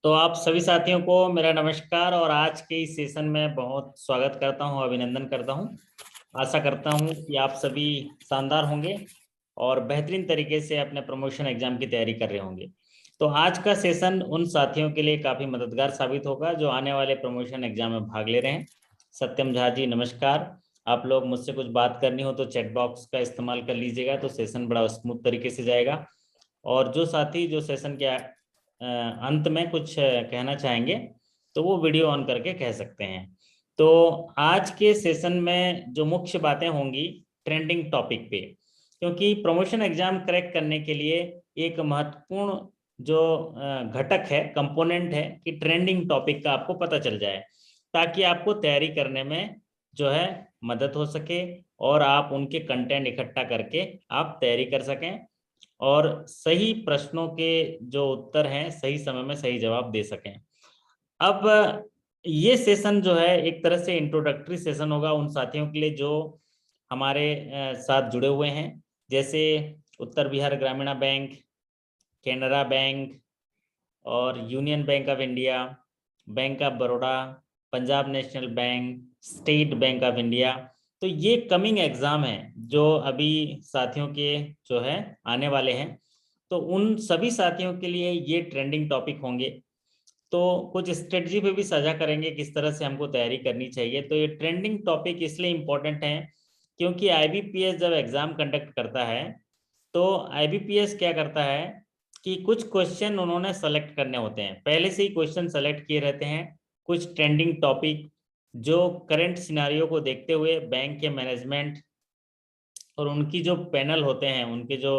तो आप सभी साथियों को मेरा नमस्कार और आज के इस सेशन में बहुत स्वागत करता हूं, अभिनंदन करता हूं। आशा करता हूं कि आप सभी शानदार होंगे और बेहतरीन तरीके से अपने प्रमोशन एग्जाम की तैयारी कर रहे होंगे। तो आज का सेशन उन साथियों के लिए काफ़ी मददगार साबित होगा जो आने वाले प्रमोशन एग्जाम में भाग ले रहे हैं। सत्यम झा जी नमस्कार। आप लोग मुझसे कुछ बात करनी हो तो चैट बॉक्स का इस्तेमाल कर लीजिएगा, तो सेशन बड़ा स्मूथ तरीके से जाएगा। और जो साथी जो सेशन के अंत में कुछ कहना चाहेंगे तो वो वीडियो ऑन करके कह सकते हैं। तो आज के सेशन में जो मुख्य बातें होंगी ट्रेंडिंग टॉपिक पे, क्योंकि प्रमोशन एग्जाम क्रैक करने के लिए एक महत्वपूर्ण जो घटक है, कंपोनेंट है कि ट्रेंडिंग टॉपिक का आपको पता चल जाए, ताकि आपको तैयारी करने में जो है मदद हो सके और आप उनके कंटेंट इकट्ठा करके आप तैयारी कर सकें और सही प्रश्नों के जो उत्तर हैं सही समय में सही जवाब दे सकें। अब ये सेशन जो है एक तरह से इंट्रोडक्टरी सेशन होगा उन साथियों के लिए जो हमारे साथ जुड़े हुए हैं, जैसे उत्तर बिहार ग्रामीण बैंक, कैनरा बैंक और union bank of India, bank of Baroda, Punjab national bank, state bank of India. तो ये कमिंग एग्जाम है जो अभी साथियों के जो है आने वाले हैं। तो उन सभी साथियों के लिए ये ट्रेंडिंग टॉपिक होंगे। तो कुछ स्ट्रेटजी पे भी साझा करेंगे किस तरह से हमको तैयारी करनी चाहिए। तो ये ट्रेंडिंग टॉपिक इसलिए इम्पोर्टेंट है क्योंकि आईबीपीएस जब एग्जाम कंडक्ट करता है तो आईबीपीएस क्या करता है कि कुछ क्वेश्चन उन्होंने सेलेक्ट करने होते हैं, पहले से ही क्वेश्चन सेलेक्ट किए रहते हैं। कुछ ट्रेंडिंग टॉपिक जो करंट सिनारियो को देखते हुए बैंक के मैनेजमेंट और उनकी जो पैनल होते हैं, उनके जो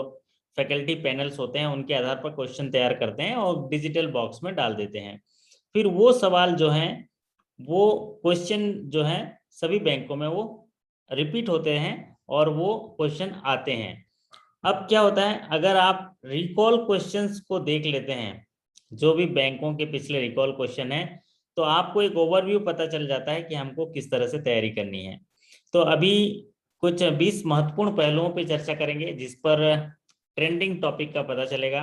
फैकल्टी पैनल्स होते हैं, उनके आधार पर क्वेश्चन तैयार करते हैं और डिजिटल बॉक्स में डाल देते हैं। फिर वो सवाल जो हैं, वो क्वेश्चन जो हैं सभी बैंकों में वो रिपीट होते हैं और वो क्वेश्चन आते हैं। अब क्या होता है, अगर आप रिकॉल क्वेश्चंस को देख लेते हैं, जो भी बैंकों के पिछले रिकॉल क्वेश्चन है, तो आपको एक ओवरव्यू पता चल जाता है कि हमको किस तरह से तैयारी करनी है। तो अभी कुछ 20 महत्वपूर्ण पहलुओं पे चर्चा करेंगे जिस पर ट्रेंडिंग टॉपिक का पता चलेगा।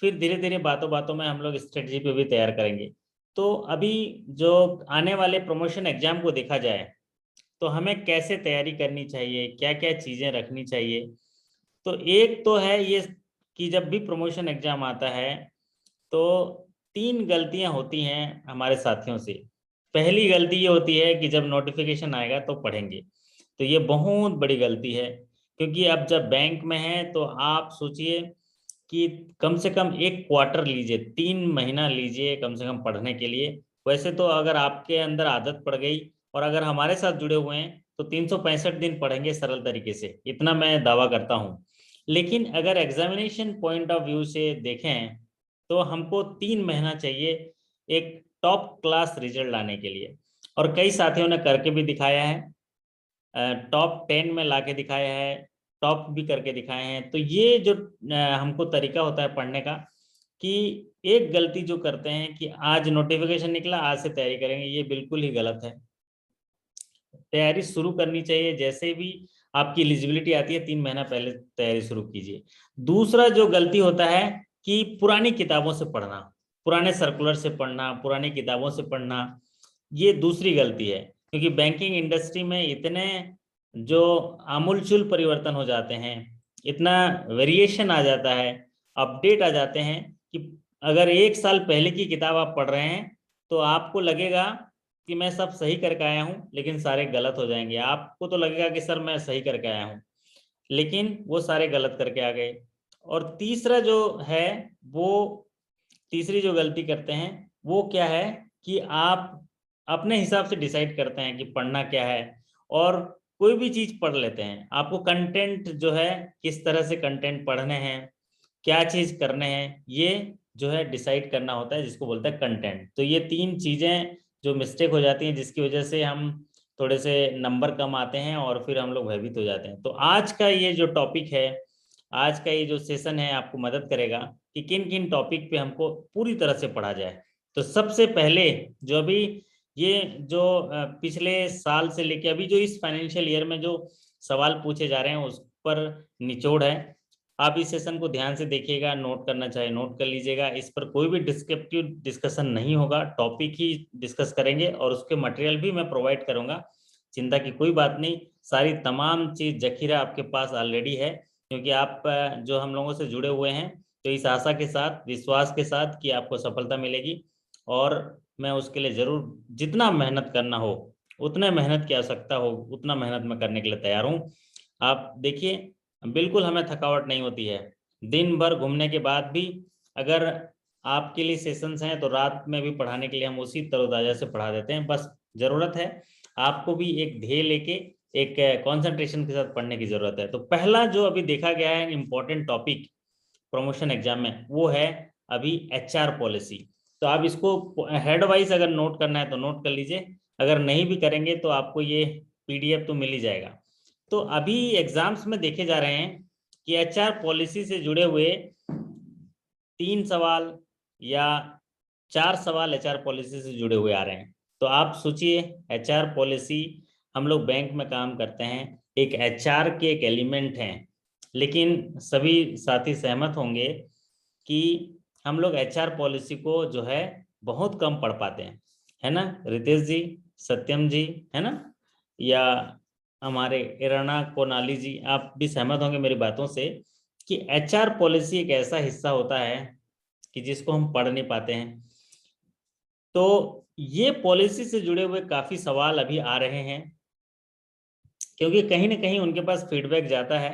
फिर धीरे धीरे बातों बातों में हम लोग स्ट्रेटजी पे भी तैयार करेंगे। तो अभी जो आने वाले प्रमोशन एग्जाम को देखा जाए तो हमें कैसे तैयारी करनी चाहिए, क्या क्या चीज़ें रखनी चाहिए। तो एक तो है ये कि जब भी प्रमोशन एग्जाम आता है तो 3 गलतियां होती हैं हमारे साथियों से। पहली गलती ये होती है कि जब नोटिफिकेशन आएगा तो पढ़ेंगे, तो ये बहुत बड़ी गलती है। क्योंकि अब जब बैंक में है तो आप सोचिए कि कम से कम एक क्वार्टर लीजिए, 3 महीना लीजिए कम से कम पढ़ने के लिए। वैसे तो अगर आपके अंदर आदत पड़ गई और अगर हमारे साथ जुड़े हुए हैं तो 365 दिन पढ़ेंगे सरल तरीके से, इतना मैं दावा करता हूँ। लेकिन अगर एग्जामिनेशन पॉइंट ऑफ व्यू से देखें तो हमको 3 महीना चाहिए एक टॉप क्लास रिजल्ट लाने के लिए, और कई साथियों ने करके भी दिखाया है, टॉप 10 में लाके दिखाया है, टॉप भी करके दिखाए हैं। तो ये जो हमको तरीका होता है पढ़ने का कि एक गलती जो करते हैं कि आज नोटिफिकेशन निकला आज से तैयारी करेंगे, ये बिल्कुल ही गलत है। तैयारी शुरू करनी चाहिए जैसे भी आपकी एलिजिबिलिटी आती है, 3 महीना पहले तैयारी शुरू कीजिए। दूसरा जो गलती होता है कि पुरानी किताबों से पढ़ना, पुराने सर्कुलर से पढ़ना, पुरानी किताबों से पढ़ना, ये दूसरी गलती है। क्योंकि बैंकिंग इंडस्ट्री में इतने जो आमूलचूल परिवर्तन हो जाते हैं, इतना वेरिएशन आ जाता है, अपडेट आ जाते हैं कि अगर 1 साल पहले की किताब आप पढ़ रहे हैं तो आपको लगेगा कि मैं सब सही करके आया हूँ, लेकिन सारे गलत हो जाएंगे। आपको तो लगेगा कि सर मैं सही करके आया हूँ, लेकिन वो सारे गलत करके आ गए। और तीसरा जो है वो, तीसरी जो गलती करते हैं वो क्या है कि आप अपने हिसाब से डिसाइड करते हैं कि पढ़ना क्या है और कोई भी चीज पढ़ लेते हैं। आपको कंटेंट जो है, किस तरह से कंटेंट पढ़ने हैं, क्या चीज करने हैं, ये जो है डिसाइड करना होता है, जिसको बोलते हैं कंटेंट। तो ये 3 चीजें जो मिस्टेक हो जाती हैं जिसकी वजह से हम थोड़े से नंबर कम आते हैं और फिर हम लोग भयभीत हो जाते हैं। तो आज का ये जो टॉपिक है, आज का ये जो सेशन है आपको मदद करेगा कि किन किन टॉपिक पे हमको पूरी तरह से पढ़ा जाए। तो सबसे पहले जो अभी ये जो पिछले साल से लेके अभी जो इस फाइनेंशियल ईयर में जो सवाल पूछे जा रहे हैं उस पर निचोड़ है। आप इस सेशन को ध्यान से देखिएगा, नोट करना चाहे नोट कर लीजिएगा। इस पर कोई भी डिस्क्रिप्टिव डिस्कशन नहीं होगा, टॉपिक ही डिस्कस करेंगे और उसके मटेरियल भी मैं प्रोवाइड करूंगा। चिंता की कोई बात नहीं, सारी तमाम चीज जखीरा आपके पास ऑलरेडी है, क्योंकि आप जो हम लोगों से जुड़े हुए हैं। तो इस आशा के साथ, विश्वास के साथ कि आपको सफलता मिलेगी, और मैं उसके लिए जरूर जितना मेहनत करना हो, उतने मेहनत की आवश्यकता हो उतना मेहनत मैं करने के लिए तैयार हूँ। आप देखिए, बिल्कुल हमें थकावट नहीं होती है। दिन भर घूमने के बाद भी अगर आपके लिए सेशंस हैं तो रात में भी पढ़ाने के लिए हम उसी तरोताजा से पढ़ा देते हैं। बस जरूरत है आपको भी एक ध्येय लेके, एक कंसंट्रेशन के साथ पढ़ने की जरूरत है। तो पहला जो अभी देखा गया है इम्पोर्टेंट टॉपिक प्रमोशन एग्जाम में, वो है अभी एचआर पॉलिसी। तो आप इसको हेड वाइज अगर नोट करना है तो नोट कर लीजिए, अगर नहीं भी करेंगे तो आपको ये पीडीएफ तो मिल ही जाएगा। तो अभी एग्जाम्स में देखे जा रहे हैं कि एचआर पॉलिसी से जुड़े हुए 3 सवाल या 4 सवाल एचआर पॉलिसी से जुड़े हुए आ रहे हैं। तो आप सोचिए, एचआर पॉलिसी, हम लोग बैंक में काम करते हैं, एक एचआर के एक एलिमेंट हैं, लेकिन सभी साथी सहमत होंगे कि हम लोग एचआर पॉलिसी को जो है बहुत कम पढ़ पाते हैं, है ना रितेश जी, सत्यम जी, है ना, या हमारे इराना कोनाली जी, आप भी सहमत होंगे मेरी बातों से कि एचआर पॉलिसी एक ऐसा हिस्सा होता है कि जिसको हम पढ़ नहीं पाते हैं। तो ये पॉलिसी से जुड़े हुए काफी सवाल अभी आ रहे हैं, क्योंकि कहीं ना कहीं उनके पास फीडबैक जाता है।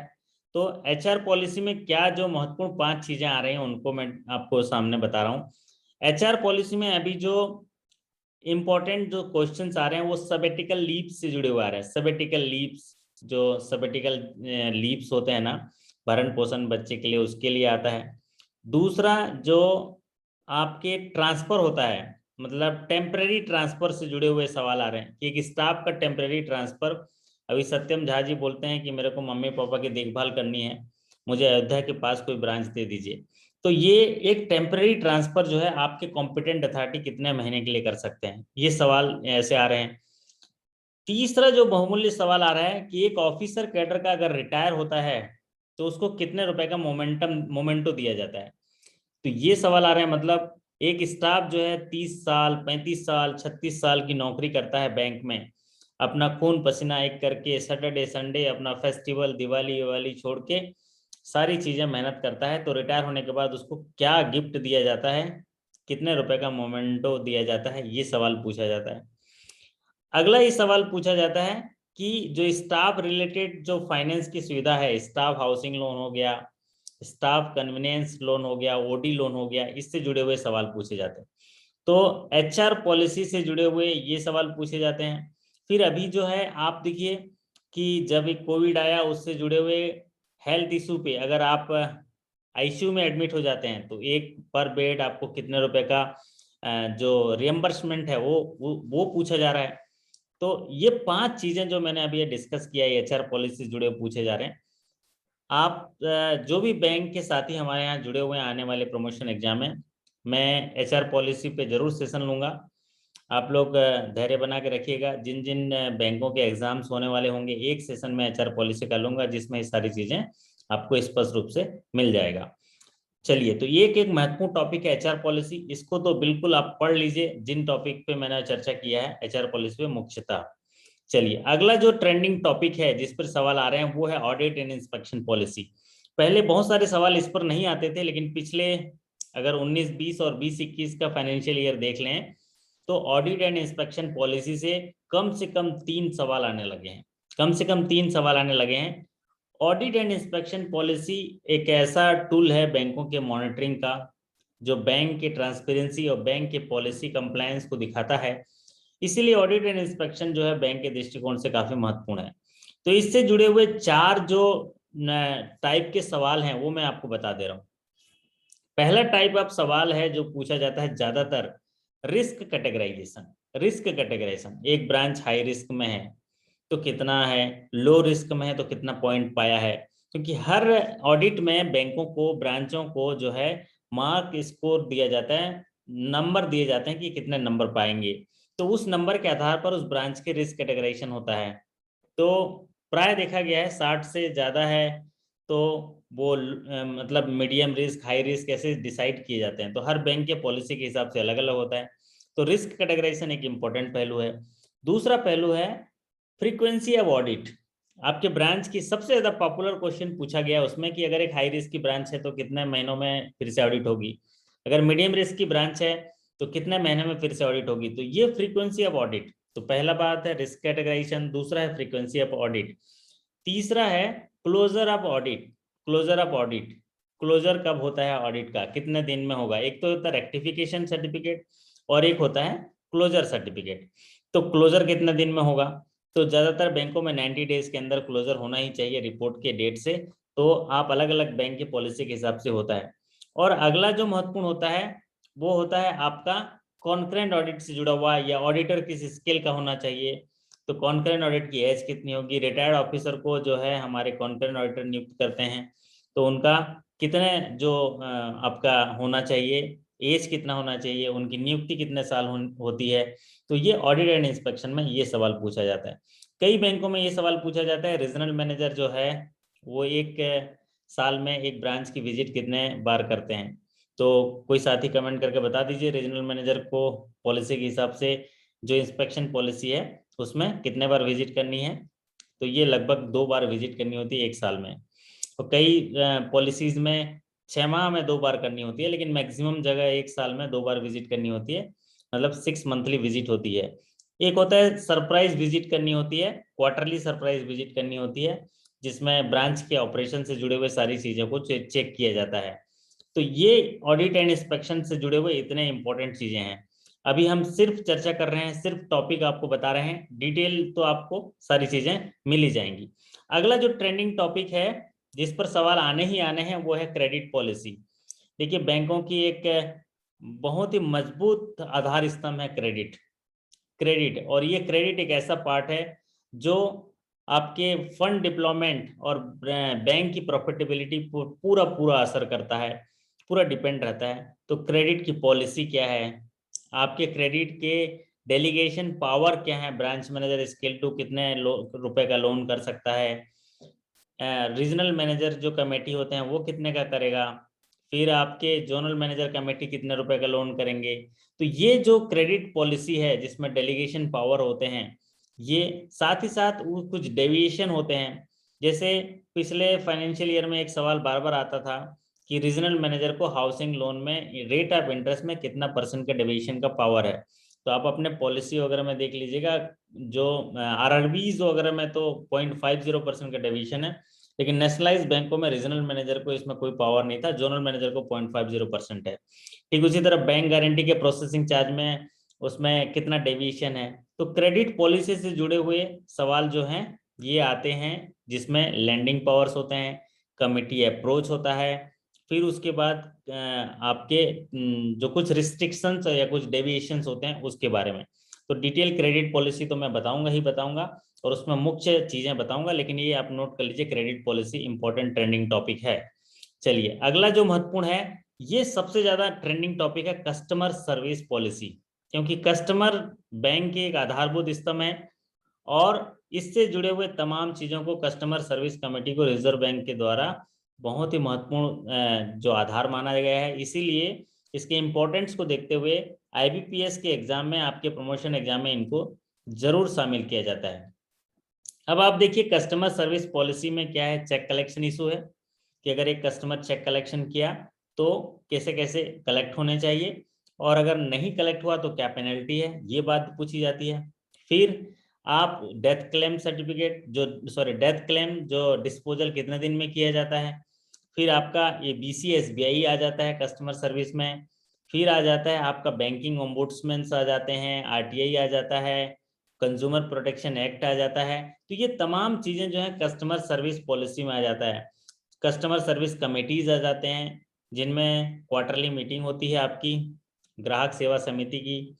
तो एचआर पॉलिसी में क्या जो महत्वपूर्ण 5 चीजें आ रही हैं उनको मैं आपको सामने बता रहा हूँ। एचआर पॉलिसी में अभी जो इंपॉर्टेंट जो क्वेश्चंस आ रहे हैं वो सबेटिकल लीव्स से जुड़े हुए आ रहे हैं। सबेटिकल लीव्स, जो सबेटिकल लीव्स होते हैं ना, भरण पोषण बच्चे के लिए, उसके लिए आता है। दूसरा, जो आपके ट्रांसफर होता है, मतलब टेम्पररी ट्रांसफर से जुड़े हुए सवाल आ रहे हैं कि एक स्टाफ का टेम्पररी ट्रांसफर। अभी सत्यम झा जी बोलते हैं कि मेरे को मम्मी पापा की देखभाल करनी है, मुझे अयोध्या के पास कोई ब्रांच दे दीजिए। तो ये एक टेम्पररी ट्रांसफर जो है आपके कॉम्पिटेंट अथॉरिटी कितने महीने के लिए कर सकते हैं, ये सवाल ऐसे आ रहे हैं। तीसरा जो बहुमूल्य सवाल आ रहा है कि एक ऑफिसर कैडर का अगर रिटायर होता है तो उसको कितने रुपए का मोमेंटो दिया जाता है। तो ये सवाल आ रहे हैं, मतलब एक स्टाफ जो है 30 साल, 35 साल, 36 साल की नौकरी करता है बैंक में, अपना खून पसीना एक करके, सैटरडे संडे अपना फेस्टिवल दिवाली विवाली छोड़ के सारी चीजें मेहनत करता है, तो रिटायर होने के बाद उसको क्या गिफ्ट दिया जाता है, कितने रुपए का मोमेंटो दिया जाता है, ये सवाल पूछा जाता है। अगला ये सवाल पूछा जाता है कि जो स्टाफ रिलेटेड जो फाइनेंस की सुविधा है, स्टाफ हाउसिंग लोन हो गया, स्टाफ कन्वीनियंस लोन हो गया, ओडी लोन हो गया, इससे जुड़े हुए सवाल पूछे जाते हैं। तो एचआर पॉलिसी से जुड़े हुए ये सवाल पूछे जाते हैं। फिर अभी जो है आप देखिए कि जब एक कोविड आया उससे जुड़े हुए हेल्थ इशू पे अगर आप आईसीयू में एडमिट हो जाते हैं तो एक पर बेड आपको कितने रुपए का जो रियम्बर्समेंट है वो पूछा जा रहा है। तो ये 5 चीजें जो मैंने अभी डिस्कस किया है एचआर पॉलिसी से जुड़े पूछे जा रहे हैं। आप जो भी बैंक के साथी हमारे यहाँ जुड़े हुए हैं आने वाले प्रमोशन एग्जाम में, मैं एचआर पॉलिसी पे जरूर सेशन लूंगा। आप लोग धैर्य बना के रखिएगा। जिन जिन बैंकों के एग्जाम्स होने वाले होंगे, एक सेशन में एचआर पॉलिसी का लूंगा जिसमें ये सारी चीजें आपको स्पष्ट रूप से मिल जाएगा। चलिए, तो ये एक महत्वपूर्ण टॉपिक है एचआर पॉलिसी, इसको तो बिल्कुल आप पढ़ लीजिए जिन टॉपिक पे मैंने चर्चा किया है एचआर पॉलिसी पे मुख्यतः। चलिए, अगला जो ट्रेंडिंग टॉपिक है जिस पर सवाल आ रहे हैं वो है ऑडिट एंड इंस्पेक्शन पॉलिसी। पहले बहुत सारे सवाल इस पर नहीं आते थे, लेकिन पिछले अगर 19-20 और 20-21 का फाइनेंशियल ईयर देख लें तो ऑडिट एंड इंस्पेक्शन पॉलिसी से कम 3 सवाल आने लगे हैं। कम से कम 3 सवाल आने लगे हैं। ऑडिट एंड इंस्पेक्शन पॉलिसी एक ऐसा टूल है बैंकों के मॉनिटरिंग का, जो बैंक के ट्रांसपेरेंसी और बैंक के पॉलिसी कंप्लायंस को दिखाता है। इसीलिए ऑडिट एंड इंस्पेक्शन जो है बैंक के दृष्टिकोण से काफी महत्वपूर्ण है। तो इससे जुड़े हुए 4 जो टाइप के सवाल हैं वो मैं आपको बता दे रहा हूँ। पहला टाइप ऑफ सवाल है जो पूछा जाता है ज्यादातर, रिस्क कैटेगराइजेशन। रिस्क कैटेगराइजेशन, एक ब्रांच हाई रिस्क में है तो कितना है, लो रिस्क में है तो कितना पॉइंट पाया है। क्योंकि हर ऑडिट में बैंकों को, ब्रांचों को जो है मार्क स्कोर दिया जाता है, नंबर दिए जाते हैं कि कितने नंबर पाएंगे। तो उस नंबर के आधार पर उस ब्रांच के रिस्क कैटेगराइजेशन होता है। तो प्राय देखा गया है 60 से ज्यादा है तो वो मतलब मीडियम रिस्क, हाई रिस्क ऐसे डिसाइड किए जाते हैं। तो हर बैंक के पॉलिसी के हिसाब से अलग अलग होता है। तो रिस्क कैटेगराइजेशन एक इम्पोर्टेंट पहलू है। दूसरा पहलू है फ्रीक्वेंसी ऑफ ऑडिट। आपके ब्रांच की सबसे ज्यादा पॉपुलर क्वेश्चन पूछा गया उसमें कि अगर एक हाई रिस्क की ब्रांच है तो कितने महीनों में फिर से ऑडिट होगी, अगर मीडियम रिस्क की ब्रांच है तो कितने महीने में फिर से ऑडिट होगी। तो ये फ्रीक्वेंसी ऑफ ऑडिट, तो पहला बात है रिस्क कैटेगराइजेशन, दूसरा है फ्रीक्वेंसी ऑफ ऑडिट, तीसरा है closure of audit. Closure of audit, closure कब होता है ऑडिट का, कितने दिन में होगा। एक तो होता है रेक्टिफिकेशन सर्टिफिकेट और एक होता है क्लोजर सर्टिफिकेट। तो क्लोजर कितने दिन में होगा, तो ज्यादातर बैंकों में 90 डेज के अंदर क्लोजर होना ही चाहिए रिपोर्ट के डेट से। तो आप अलग अलग बैंक की पॉलिसी के हिसाब से होता है। और अगला जो महत्वपूर्ण होता है वो होता है आपका कॉन्करेंट ऑडिट से जुड़ा हुआ, या ऑडिटर किस स्केल का होना चाहिए। तो कॉन्करेंट ऑडिट की एज कितनी होगी, रिटायर्ड ऑफिसर को जो है हमारे कॉन्करेंट ऑडिटर नियुक्त करते हैं तो उनका कितने जो आपका होना चाहिए, एज कितना होना चाहिए, उनकी नियुक्ति कितने साल होती है। तो ये ऑडिट एंड इंस्पेक्शन में ये सवाल पूछा जाता है। कई बैंकों में ये सवाल पूछा जाता है रीजनल मैनेजर जो है वो एक साल में एक ब्रांच की विजिट कितने बार करते हैं। तो कोई साथी कमेंट करके बता दीजिए रीजनल मैनेजर को पॉलिसी के हिसाब से जो इंस्पेक्शन पॉलिसी है उसमें कितने बार विजिट करनी है। तो ये लगभग 2 बार विजिट करनी होती है एक साल में। तो कई पॉलिसीज में 6 माह में 2 बार करनी होती है, लेकिन मैक्सिमम जगह एक साल में 2 बार विजिट करनी होती है, मतलब 6 मंथली विजिट होती है। एक होता है सरप्राइज विजिट करनी होती है, क्वार्टरली सरप्राइज विजिट करनी होती है, जिसमें ब्रांच के ऑपरेशन से जुड़े हुए सारी चीजों को चेक किया जाता है। तो ये ऑडिट एंड इंस्पेक्शन से जुड़े हुए इतने इंपॉर्टेंट चीजें हैं। अभी हम सिर्फ चर्चा कर रहे हैं, सिर्फ टॉपिक आपको बता रहे हैं, डिटेल तो आपको सारी चीजें मिल ही जाएंगी। अगला जो ट्रेंडिंग टॉपिक है जिस पर सवाल आने ही आने हैं वो है क्रेडिट पॉलिसी। देखिए बैंकों की एक बहुत ही मजबूत आधार स्तंभ है क्रेडिट। क्रेडिट, और ये क्रेडिट एक ऐसा पार्ट है जो आपके फंड डिप्लॉयमेंट और बैंक की प्रॉफिटेबिलिटी पूरा पूरा असर करता है, पूरा डिपेंड रहता है। तो क्रेडिट की पॉलिसी क्या है, आपके क्रेडिट के डेलीगेशन पावर क्या है, ब्रांच मैनेजर स्केल टू कितने रुपए का लोन कर सकता है, रीजनल मैनेजर जो कमेटी होते हैं वो कितने का करेगा, फिर आपके जोनल मैनेजर कमेटी कितने रुपए का लोन करेंगे। तो ये जो क्रेडिट पॉलिसी है जिसमें डेलीगेशन पावर होते हैं, ये साथ ही साथ कुछ डेविएशन होते हैं। जैसे पिछले फाइनेंशियल ईयर में एक सवाल बार बार आता था कि रीजनल मैनेजर को हाउसिंग लोन में रेट ऑफ इंटरेस्ट में कितना परसेंट का डेविएशन का पावर है। तो आप अपने पॉलिसी वगैरह में देख लीजिएगा, जो आरआरबीज वगैरह में तो 0.50% का डेविएशन है, लेकिन नेशनलाइज बैंकों में रीजनल मैनेजर को इसमें कोई पावर नहीं था, जोनल मैनेजर को 0.50% है। ठीक उसी तरह बैंक गारंटी के प्रोसेसिंग चार्ज में उसमें कितना डेविएशन है। तो क्रेडिट पॉलिसी से जुड़े हुए सवाल जो हैं ये आते हैं, जिसमें लैंडिंग पावर्स होते हैं, कमिटी अप्रोच होता है, फिर उसके बाद आपके जो कुछ रिस्ट्रिक्शंस या कुछ डेविएशंस होते हैं उसके बारे में। तो डिटेल क्रेडिट पॉलिसी तो मैं बताऊंगा ही बताऊंगा और उसमें मुख्य चीजें बताऊंगा, लेकिन ये आप नोट कर लीजिए credit policy important trending topic है। चलिए अगला जो महत्वपूर्ण है, ये सबसे ज्यादा ट्रेंडिंग टॉपिक है कस्टमर सर्विस पॉलिसी, क्योंकि कस्टमर बैंक के एक आधारभूत स्तंभ है और इससे जुड़े हुए तमाम चीजों को कस्टमर सर्विस कमेटी को रिजर्व बैंक के द्वारा बहुत ही महत्वपूर्ण जो आधार माना गया है। इसीलिए इसके इम्पोर्टेंस को देखते हुए आईबीपीएस के एग्जाम में, आपके प्रमोशन एग्जाम में इनको जरूर शामिल किया जाता है। अब आप देखिए कस्टमर सर्विस पॉलिसी में क्या है, चेक कलेक्शन इशू है कि अगर एक कस्टमर चेक कलेक्शन किया तो कैसे कैसे कलेक्ट होने चाहिए, और अगर नहीं कलेक्ट हुआ तो क्या पेनल्टी है, ये बात पूछी जाती है। फिर आप डेथ क्लेम सर्टिफिकेट जो डेथ क्लेम जो डिस्पोजल कितने दिन में किया जाता है। फिर आपका ये बीसीएसबीआई आ जाता है कस्टमर सर्विस में। फिर आ जाता है आपका बैंकिंग ओम्बुड्समैन आ जाते हैं, आरटीआई आ जाता है, कंज्यूमर प्रोटेक्शन एक्ट आ जाता है। तो ये तमाम चीजें जो है कस्टमर सर्विस पॉलिसी में आ जाता है। कस्टमर सर्विस कमेटीज आ जाते हैं जिनमें क्वार्टरली मीटिंग होती है आपकी ग्राहक सेवा समिति की।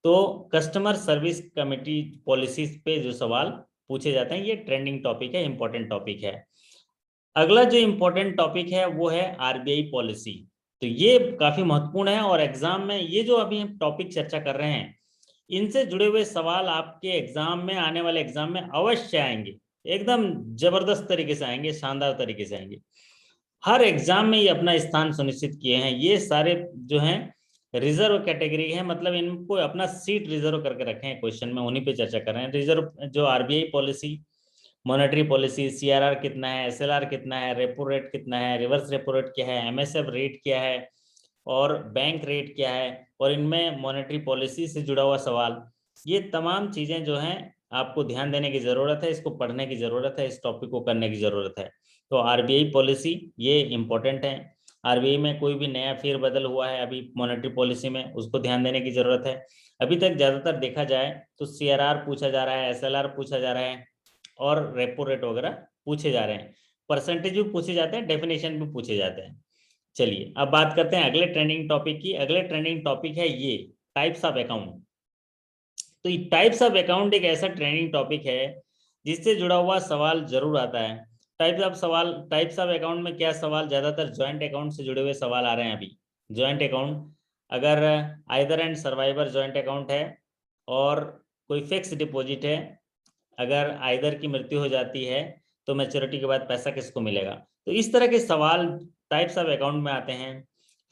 तो कस्टमर सर्विस कमेटी पॉलिसीज पे जो सवाल पूछे जाते हैं ये ट्रेंडिंग टॉपिक है, इंपॉर्टेंट टॉपिक है। अगला जो इंपॉर्टेंट टॉपिक है वो है आरबीआई पॉलिसी। तो ये काफी महत्वपूर्ण है और एग्जाम में ये जो अभी हम टॉपिक चर्चा कर रहे हैं इनसे जुड़े हुए सवाल आपके एग्जाम में, आने वाले एग्जाम में अवश्य आएंगे। एकदम जबरदस्त तरीके से आएंगे, शानदार तरीके से आएंगे। हर एग्जाम में ये अपना स्थान सुनिश्चित किए हैं। ये सारे जो हैं रिजर्व कैटेगरी है, मतलब इनको अपना सीट रिजर्व करके रखे हैं क्वेश्चन में, उन्हीं पे चर्चा कर रहे हैं। रिजर्व जो RBI policy, monetary policy, CRR कितना है, एसएलआर कितना है, रेपो रेट कितना है, रिवर्स रेपो रेट क्या है, एमएसएफ रेट क्या है, और बैंक रेट क्या है, और इनमें मॉनेटरी पॉलिसी से जुड़ा हुआ सवाल, ये तमाम चीजें जो हैं आपको ध्यान देने की जरूरत है, इसको पढ़ने की जरूरत है, इस टॉपिक को करने की जरूरत है। तो आरबीआई पॉलिसी ये इंपॉर्टेंट है। आरबीआई में कोई भी नया फेरबदल हुआ है अभी मॉनेटरी पॉलिसी में, उसको ध्यान देने की जरूरत है। अभी तक ज्यादातर देखा जाए तो सीआरआर पूछा जा रहा है, एसएलआर पूछा जा रहा है, और रेपो रेट वगैरह पूछे जा रहे हैं। परसेंटेज भी पूछे जाते हैं, डेफिनेशन भी पूछे जाते हैं। चलिए अब बात करते हैं अगले ट्रेंडिंग टॉपिक की। अगले ट्रेंडिंग टॉपिक है ये टाइप्स ऑफ अकाउंट। तो ये टाइप्स ऑफ अकाउंट एक ऐसा ट्रेंडिंग टॉपिक है जिससे जुड़ा हुआ सवाल जरूर आता है। टाइप्स ऑफ अकाउंट में क्या सवाल, ज्यादातर ज्वाइंट अकाउंट से जुड़े हुए सवाल आ रहे हैं अभी। ज्वाइंट अकाउंट, अगर either and survivor joint account है, और कोई फिक्स डिपॉजिट है, अगर आइदर की मृत्यु हो जाती है तो मैच्योरिटी के बाद पैसा किसको मिलेगा। तो इस तरह के सवाल टाइप्स ऑफ अकाउंट में आते हैं।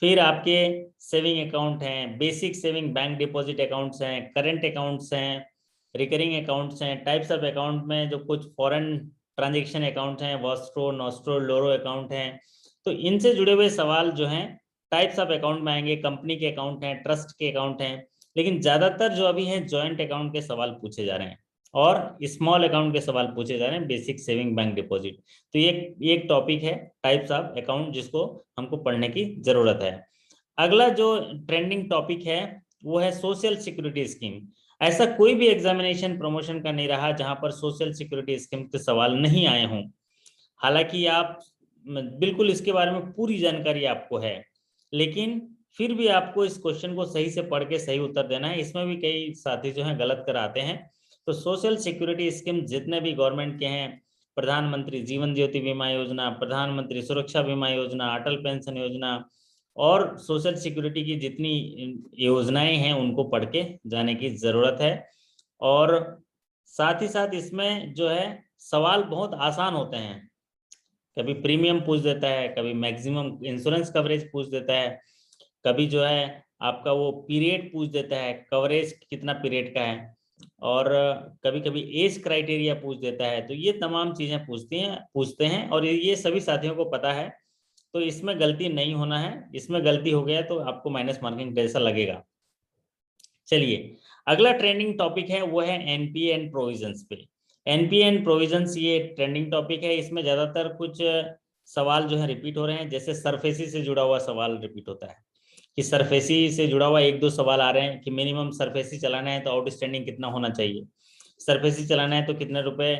फिर आपके सेविंग अकाउंट हैं, basic saving bank deposit accounts हैं, करंट अकाउंट्स हैं, रिकरिंग अकाउंट्स हैं। टाइप्स ऑफ अकाउंट में जो कुछ फॉरेन ट्रांजेक्शन अकाउंट हैं, वॉस्ट्रो, नॉस्ट्रो, लोरो अकाउंट हैं, तो इनसे जुड़े हुए सवाल जो हैं टाइप्स ऑफ अकाउंट में आएंगे। कंपनी के अकाउंट हैं, ट्रस्ट के अकाउंट हैं, लेकिन ज्यादातर जो अभी हैं ज्वाइंट अकाउंट के सवाल पूछे जा रहे हैं, और स्मॉल अकाउंट के सवाल पूछे जा रहे हैं, बेसिक सेविंग बैंक डिपॉजिट। तो ये एक टॉपिक है टाइप्स ऑफ अकाउंट, जिसको हमको पढ़ने की जरूरत है। अगला जो ट्रेंडिंग टॉपिक है वो है सोशल सिक्योरिटी स्कीम। ऐसा कोई भी एग्जामिनेशन प्रमोशन का नहीं रहा जहां पर सोशल सिक्योरिटी स्कीम के सवाल नहीं आए हों। हालांकि आप बिल्कुल इसके बारे में पूरी जानकारी आपको है, लेकिन फिर भी आपको इस क्वेश्चन को सही से पढ़ के सही उत्तर देना है। इसमें भी कई साथी जो हैं गलत कराते हैं। तो सोशल सिक्योरिटी स्कीम जितने भी गवर्नमेंट के हैं, प्रधानमंत्री जीवन ज्योति बीमा योजना, प्रधानमंत्री सुरक्षा बीमा योजना, अटल पेंशन योजना, और सोशल सिक्योरिटी की जितनी योजनाएं हैं उनको पढ़ के जाने की जरूरत है। और साथ ही साथ इसमें जो है सवाल बहुत आसान होते हैं। कभी प्रीमियम पूछ देता है, कभी मैक्सिमम इंश्योरेंस कवरेज पूछ देता है, कभी जो है आपका वो पीरियड पूछ देता है, कवरेज कितना पीरियड का है, और कभी कभी एज क्राइटेरिया पूछ देता है। तो ये तमाम चीजें पूछते हैं, और ये सभी साथियों को पता है। तो इसमें गलती नहीं होना है, इसमें गलती हो गया तो आपको माइनस मार्किंग जैसा लगेगा। चलिए अगला ट्रेंडिंग टॉपिक है वो है एनपीए एंड प्रोविजंस पे। एनपीए एंड प्रोविजंस ये ट्रेंडिंग टॉपिक है। इसमें ज्यादातर कुछ सवाल जो है रिपीट हो रहे हैं, जैसे सरफेसी से जुड़ा हुआ सवाल रिपीट होता है, कि सरफेसी से जुड़ा हुआ एक दो सवाल आ रहे हैं कि मिनिमम सरफेसी चलाना है तो आउटस्टैंडिंग कितना होना चाहिए, सरफेसी चलाना है तो कितने रुपए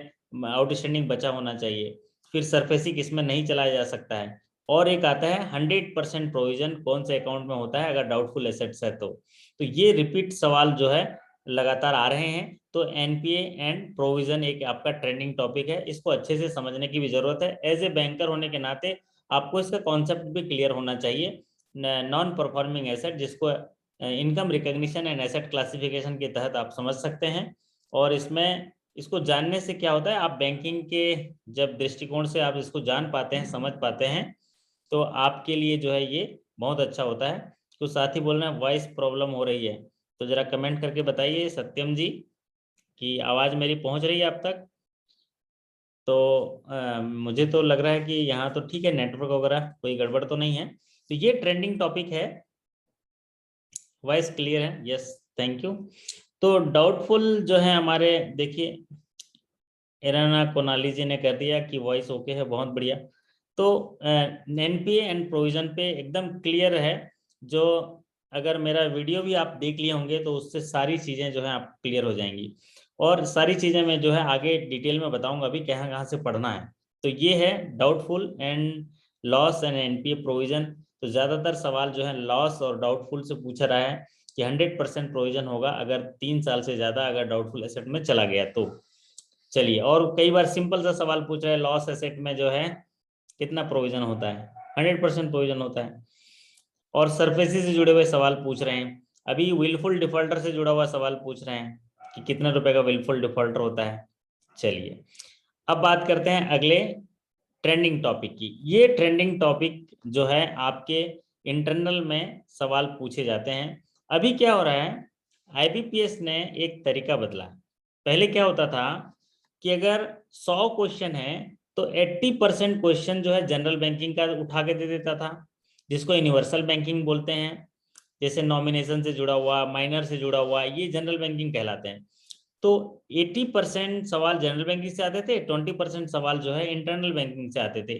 आउटस्टैंडिंग बचा होना चाहिए, फिर सरफेसी किसमें नहीं चलाया जा सकता है, और एक आता है 100% प्रोविजन कौन से अकाउंट में होता है अगर डाउटफुल एसेट्स है तो ये रिपीट सवाल जो है लगातार आ रहे हैं। तो एनपीए एंड प्रोविजन एक आपका ट्रेंडिंग टॉपिक है, इसको अच्छे से समझने की भी जरूरत है। एज ए बैंकर होने के नाते आपको इसका कॉन्सेप्ट भी क्लियर होना चाहिए। नॉन परफॉर्मिंग एसेट, जिसको income recognition and asset classification के तहत आप समझ सकते हैं। और इसमें इसको जानने से क्या होता है, आप बैंकिंग के जब दृष्टिकोण से आप इसको जान पाते हैं, समझ पाते हैं, तो आपके लिए जो है ये बहुत अच्छा होता है। तो साथ ही बोल रहे हैं वॉइस प्रॉब्लम हो रही है, तो जरा कमेंट करके बताइए सत्यम जी कि आवाज मेरी पहुंच रही है आप तक। तो मुझे तो लग रहा है कि यहाँ तो ठीक है, नेटवर्क वगैरह कोई गड़बड़ तो नहीं है। तो ये ट्रेंडिंग टॉपिक है। वॉइस क्लियर है? Yes, thank you. तो डाउटफुल जो है हमारे, देखिए एराना कोनाली जी ने कर दिया कि वॉइस ओके है, बहुत बढ़िया। तो एनपीए एंड प्रोविजन पे एकदम क्लियर है। जो अगर मेरा वीडियो भी आप देख लिए होंगे तो उससे सारी चीजें जो है आप क्लियर हो जाएंगी, और सारी चीजें मैं जो है आगे डिटेल में बताऊंगा अभी कहाँ कहाँ से पढ़ना है। तो ये है doubtful and loss and NPA provision. तो ज्यादातर सवाल जो है लॉस और डाउटफुल से पूछा रहा है कि 100% प्रोविजन होगा अगर 3 साल से ज्यादा अगर डाउटफुल एसेट में चला गया तो। चलिए, और कई बार सिंपल सा सवाल पूछ रहे हैं, लॉस एसेट में जो है कितना प्रोविजन होता है, 100% प्रोविजन होता है। और सरफेसी से जुड़े हुए सवाल पूछ रहे हैं। अभी विलफुल डिफॉल्टर से जुड़ा हुआ सवाल पूछ रहे हैं कि कितने रुपए का विलफुल डिफॉल्टर होता है। चलिए अब बात करते हैं अगले ट्रेंडिंग टॉपिक की। ये ट्रेंडिंग टॉपिक जो है आपके इंटरनल में सवाल पूछे जाते हैं। अभी क्या हो रहा है, आईबीपीएस ने एक तरीका बदला। पहले क्या होता था कि अगर 100 क्वेश्चन है तो 80% क्वेश्चन जो है जनरल बैंकिंग का उठा के दे देता था, जिसको यूनिवर्सल बैंकिंग बोलते हैं। जैसे नॉमिनेशन से जुड़ा हुआ, माइनर से जुड़ा हुआ, ये जनरल बैंकिंग कहलाते हैं। तो 80% सवाल जनरल बैंकिंग से आते थे, 20% सवाल जो है इंटरनल बैंकिंग से आते थे।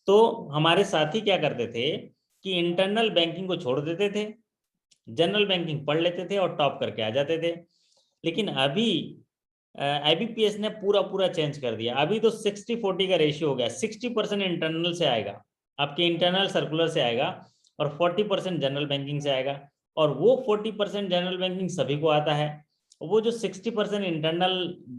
तो हमारे साथी क्या करते थे कि इंटरनल बैंकिंग को छोड़ देते थे, जनरल बैंकिंग पढ़ लेते थे और टॉप करके आ जाते थे। लेकिन अभी आईबीपीएस ने पूरा पूरा चेंज कर दिया। अभी तो 60-40 का रेशियो हो गया। 60% इंटरनल से आएगा, आपके इंटरनल सर्कुलर से आएगा, और 40% जनरल बैंकिंग से आएगा। और वो 40% जनरल बैंकिंग सभी को आता है। वो जो 60% इंटरनल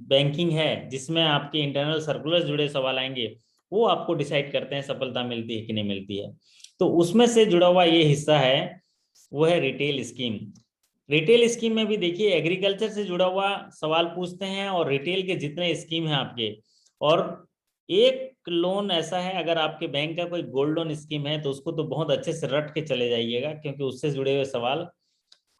बैंकिंग है, जिसमें आपके इंटरनल सर्कुलर जुड़े सवाल आएंगे, वो आपको डिसाइड करते हैं सफलता मिलती है कि नहीं मिलती है। तो उसमें से जुड़ा हुआ ये हिस्सा है, वो है रिटेल स्कीम। रिटेल स्कीम में भी देखिए एग्रीकल्चर से जुड़ा हुआ सवाल पूछते हैं, और रिटेल के जितने स्कीम हैं आपके। और एक लोन ऐसा है, अगर आपके बैंक का कोई गोल्ड लोन स्कीम है तो उसको तो बहुत अच्छे से रट के चले जाइएगा, क्योंकि उससे जुड़े हुए सवाल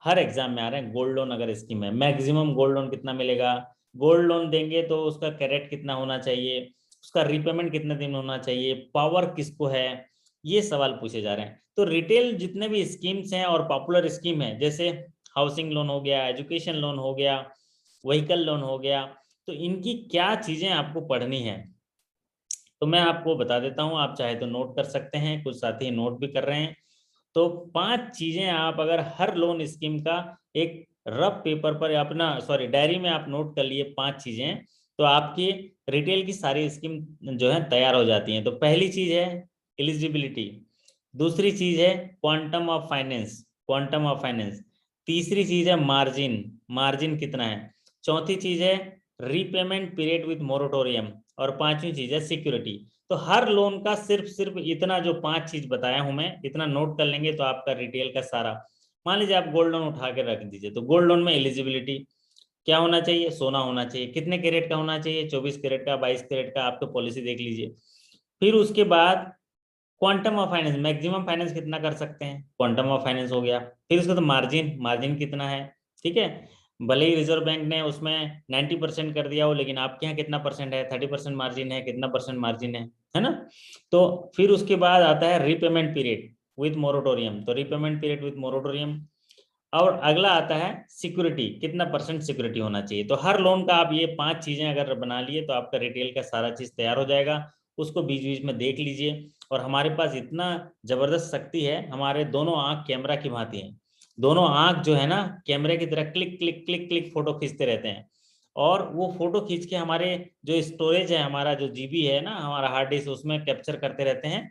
हर एग्जाम में आ रहे हैं। गोल्ड लोन अगर स्कीम है, मैक्सिमम गोल्ड लोन कितना मिलेगा, गोल्ड लोन देंगे तो उसका कैरेट कितना होना चाहिए, उसका रीपेमेंट कितने दिन होना चाहिए, पावर किसको है, ये सवाल पूछे जा रहे हैं। तो रिटेल जितने भी स्कीम्स हैं और पॉपुलर स्कीम है, जैसे हाउसिंग लोन हो गया, एजुकेशन लोन हो गया, व्हीकल लोन हो गया, तो इनकी क्या चीजें आपको पढ़नी है, तो मैं आपको बता देता हूं। आप चाहे तो नोट कर सकते हैं, कुछ साथी नोट भी कर रहे हैं। तो 5 चीजें आप अगर हर लोन स्कीम का एक रफ पेपर पर अपना डायरी में आप नोट कर लिए 5 चीजें, तो आपकी रिटेल की सारी स्कीम जो है तैयार हो जाती हैं। तो पहली चीज है एलिजिबिलिटी, दूसरी चीज है quantum of finance, quantum of finance, तीसरी चीज है मार्जिन, मार्जिन कितना है, चौथी चीज है रीपेमेंट पीरियड विद मोरेटोरियम, और पांचवी चीज है सिक्योरिटी। तो हर लोन का सिर्फ सिर्फ इतना जो 5 चीज बताया हूं मैं, इतना नोट कर लेंगे तो आपका रिटेल का सारा। मान लीजिए आप गोल्ड लोन उठा के रख दीजिए, तो गोल्ड लोन में एलिजिबिलिटी क्या होना चाहिए, सोना होना चाहिए, कितने कैरेट का होना चाहिए, 24 कैरेट का, 22 कैरेट का, आप तो पॉलिसी देख लीजिए। फिर उसके बाद quantum of finance, maximum finance कितना कर सकते हैं, क्वांटम ऑफ फाइनेंस हो गया। फिर उसके बाद मार्जिन, मार्जिन कितना है, ठीक है। भले ही रिजर्व बैंक ने उसमें 90% कर दिया हो, लेकिन आपके यहाँ कितना परसेंट है, 30% मार्जिन है, कितना परसेंट मार्जिन है ना। तो फिर उसके बाद आता है रीपेमेंट पीरियड विथ मोरेटोरियम, तो रीपेमेंट पीरियड विथ मोरेटोरियम। और अगला आता है सिक्योरिटी, कितना परसेंट सिक्योरिटी होना चाहिए। तो हर लोन का आप ये 5 चीजें अगर बना लिए तो आपका रिटेल का सारा चीज तैयार हो जाएगा। उसको बीच बीच में देख लीजिए। और हमारे पास इतना जबरदस्त शक्ति है, हमारे दोनों आंख कैमरा की भांति हैं। दोनों आंख जो है ना, कैमरे की तरह click click click click photo खींचते रहते हैं। और वो फोटो खींच के हमारे जो स्टोरेज है, हमारा जो जीबी है ना, हमारा हार्ड डिस्क, उसमें कैप्चर करते रहते हैं।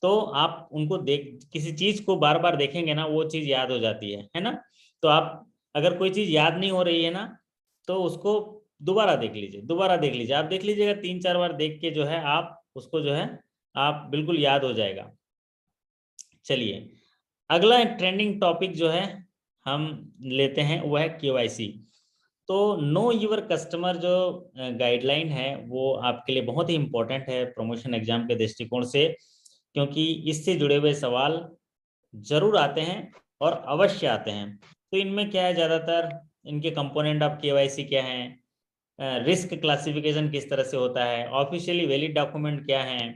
तो आप उनको देख, किसी चीज को बार बार देखेंगे ना, वो चीज याद हो जाती है ना। तो आप अगर कोई चीज याद नहीं हो रही है ना, तो उसको दोबारा देख लीजिए, दोबारा देख लीजिए। आप देख लीजिएगा 3-4 बार देख के जो है आप उसको जो है आप बिल्कुल याद हो जाएगा। चलिए, अगला ट्रेंडिंग टॉपिक जो है हम लेते हैं, वो है केवाईसी। तो नो यूर कस्टमर जो गाइडलाइन है, वो आपके लिए बहुत ही इंपॉर्टेंट है प्रमोशन एग्जाम के दृष्टिकोण से, क्योंकि इससे जुड़े हुए सवाल जरूर आते हैं और अवश्य आते हैं। तो इनमें क्या है, ज्यादातर इनके कंपोनेंट ऑफ केवाईसी क्या है, रिस्क क्लासिफिकेशन किस तरह से होता है, ऑफिशियली वैलिड डॉक्यूमेंट क्या है,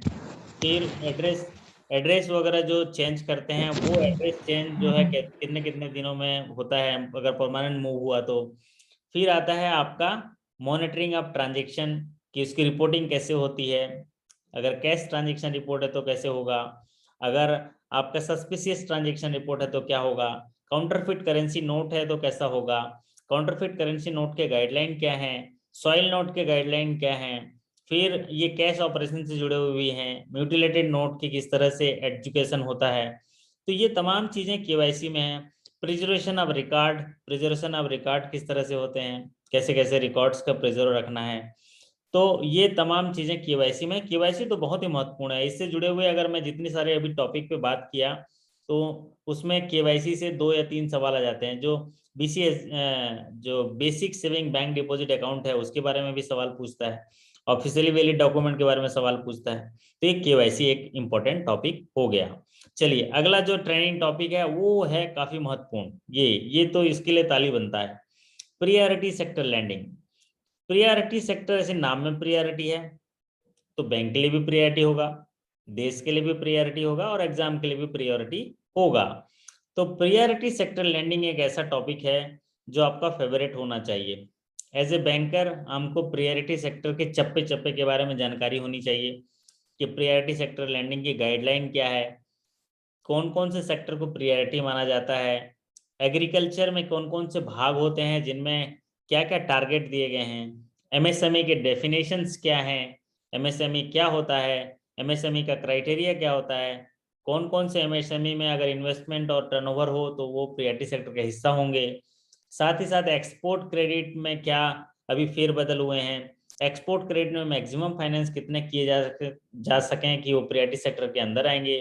फिर एड्रेस, एड्रेस वगैरह जो चेंज करते हैं, वो एड्रेस चेंज जो है कितने कितने दिनों में होता है, अगर परमानेंट मूव हुआ तो। फिर आता है आपका मॉनिटरिंग ऑफ ट्रांजेक्शन, कि उसकी रिपोर्टिंग कैसे होती है, अगर कैश ट्रांजेक्शन रिपोर्ट है तो कैसे होगा, अगर आपका सस्पिशियस ट्रांजेक्शन रिपोर्ट है तो क्या होगा, काउंटरफिट करेंसी नोट है तो कैसा होगा, काउंटरफिट करेंसी नोट के गाइडलाइन क्या है, सॉइल नोट के गाइडलाइन क्या है, फिर ये कैश ऑपरेशन से जुड़े हुए भी हैं, म्यूटिलेटेड नोट की किस तरह से एजुकेशन होता है। तो ये तमाम चीजें केवाईसी में है। Preservation of record, preservation of record किस तरह से होते हैं, कैसे कैसे रिकॉर्ड्स का प्रिजर्व रखना है। तो ये तमाम चीजें केवाईसी में, केवाईसी तो बहुत ही महत्वपूर्ण है। इससे जुड़े हुए अगर मैं जितनी सारे अभी टॉपिक पे बात किया, तो उसमें केवाईसी से 2 या 3 सवाल आ जाते हैं। जो बीसीएस जो basic saving bank deposit account है, उसके बारे में भी सवाल पूछता है। ऑफिशियली वैलिड डॉक्यूमेंट के बारे में सवाल पूछता है। तो ये केवाईसी एक इंपॉर्टेंट टॉपिक हो गया। चलिए अगला जो ट्रेनिंग टॉपिक है वो है काफी महत्वपूर्ण, ये तो इसके लिए ताली बनता है, priority sector lending. Priority sector ऐसे नाम में प्रियोरिटी है, तो बैंक के लिए भी प्रियोरिटी होगा, देश के लिए भी प्रियोरिटी होगा और एग्जाम के लिए भी प्रियोरिटी होगा। तो प्रियोरिटी सेक्टर लैंडिंग एक ऐसा टॉपिक है जो आपका फेवरेट होना चाहिए। एज ए बैंकर हमको प्रियोरिटी सेक्टर के चप्पे चप्पे के बारे में जानकारी होनी चाहिए कि प्रियोरिटी सेक्टर लैंडिंग की गाइडलाइन क्या है, कौन कौन से सेक्टर को प्रियोरिटी माना जाता है, एग्रीकल्चर में कौन कौन से भाग होते हैं जिनमें क्या क्या टारगेट दिए गए हैं, एमएसएमई के डेफिनेशंस क्या हैं, एमएसएमई क्या होता है, एमएसएमई का क्राइटेरिया क्या होता है, कौन कौन से एमएसएमई में अगर इन्वेस्टमेंट और टर्नओवर हो तो वो प्रियोरिटी सेक्टर का हिस्सा होंगे। साथ ही साथ एक्सपोर्ट क्रेडिट में क्या अभी फेरबदल हुए हैं, एक्सपोर्ट क्रेडिट में मैक्सिमम फाइनेंस कितने किए जा सकें कि वो प्रियोरिटी सेक्टर के अंदर आएंगे,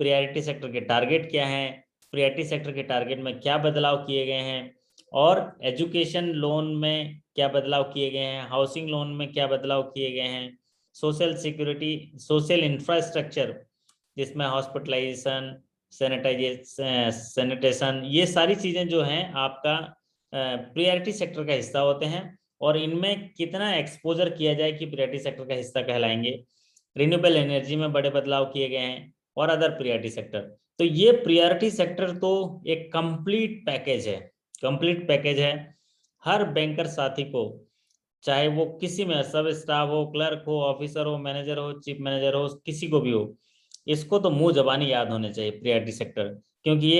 प्रियोरिटी सेक्टर के टारगेट क्या हैं, प्रियोरिटी सेक्टर के टारगेट में क्या बदलाव किए गए हैं, और एजुकेशन लोन में क्या बदलाव किए गए हैं, हाउसिंग लोन में क्या बदलाव किए गए हैं, सोशल सिक्योरिटी, सोशल इंफ्रास्ट्रक्चर जिसमें हॉस्पिटलाइजेशन, सैनिटेशन, ये सारी चीज़ें जो हैं आपका प्रियोरिटी सेक्टर का हिस्सा होते हैं और इनमें कितना एक्सपोजर किया जाए कि प्रियोरिटी सेक्टर का हिस्सा कहलाएंगे। रिन्यूएबल एनर्जी में बड़े बदलाव किए गए हैं और अदर प्रियोरिटी सेक्टर। तो ये प्रियोरिटी सेक्टर तो एक कंप्लीट पैकेज है, कंप्लीट पैकेज है। हर बैंकर साथी को, चाहे वो किसी में सब स्टाफ हो, क्लर्क हो, ऑफिसर हो, मैनेजर हो, चीफ मैनेजर हो, किसी को भी हो, इसको तो मुंह जबानी याद होने चाहिए प्रियोरिटी सेक्टर, क्योंकि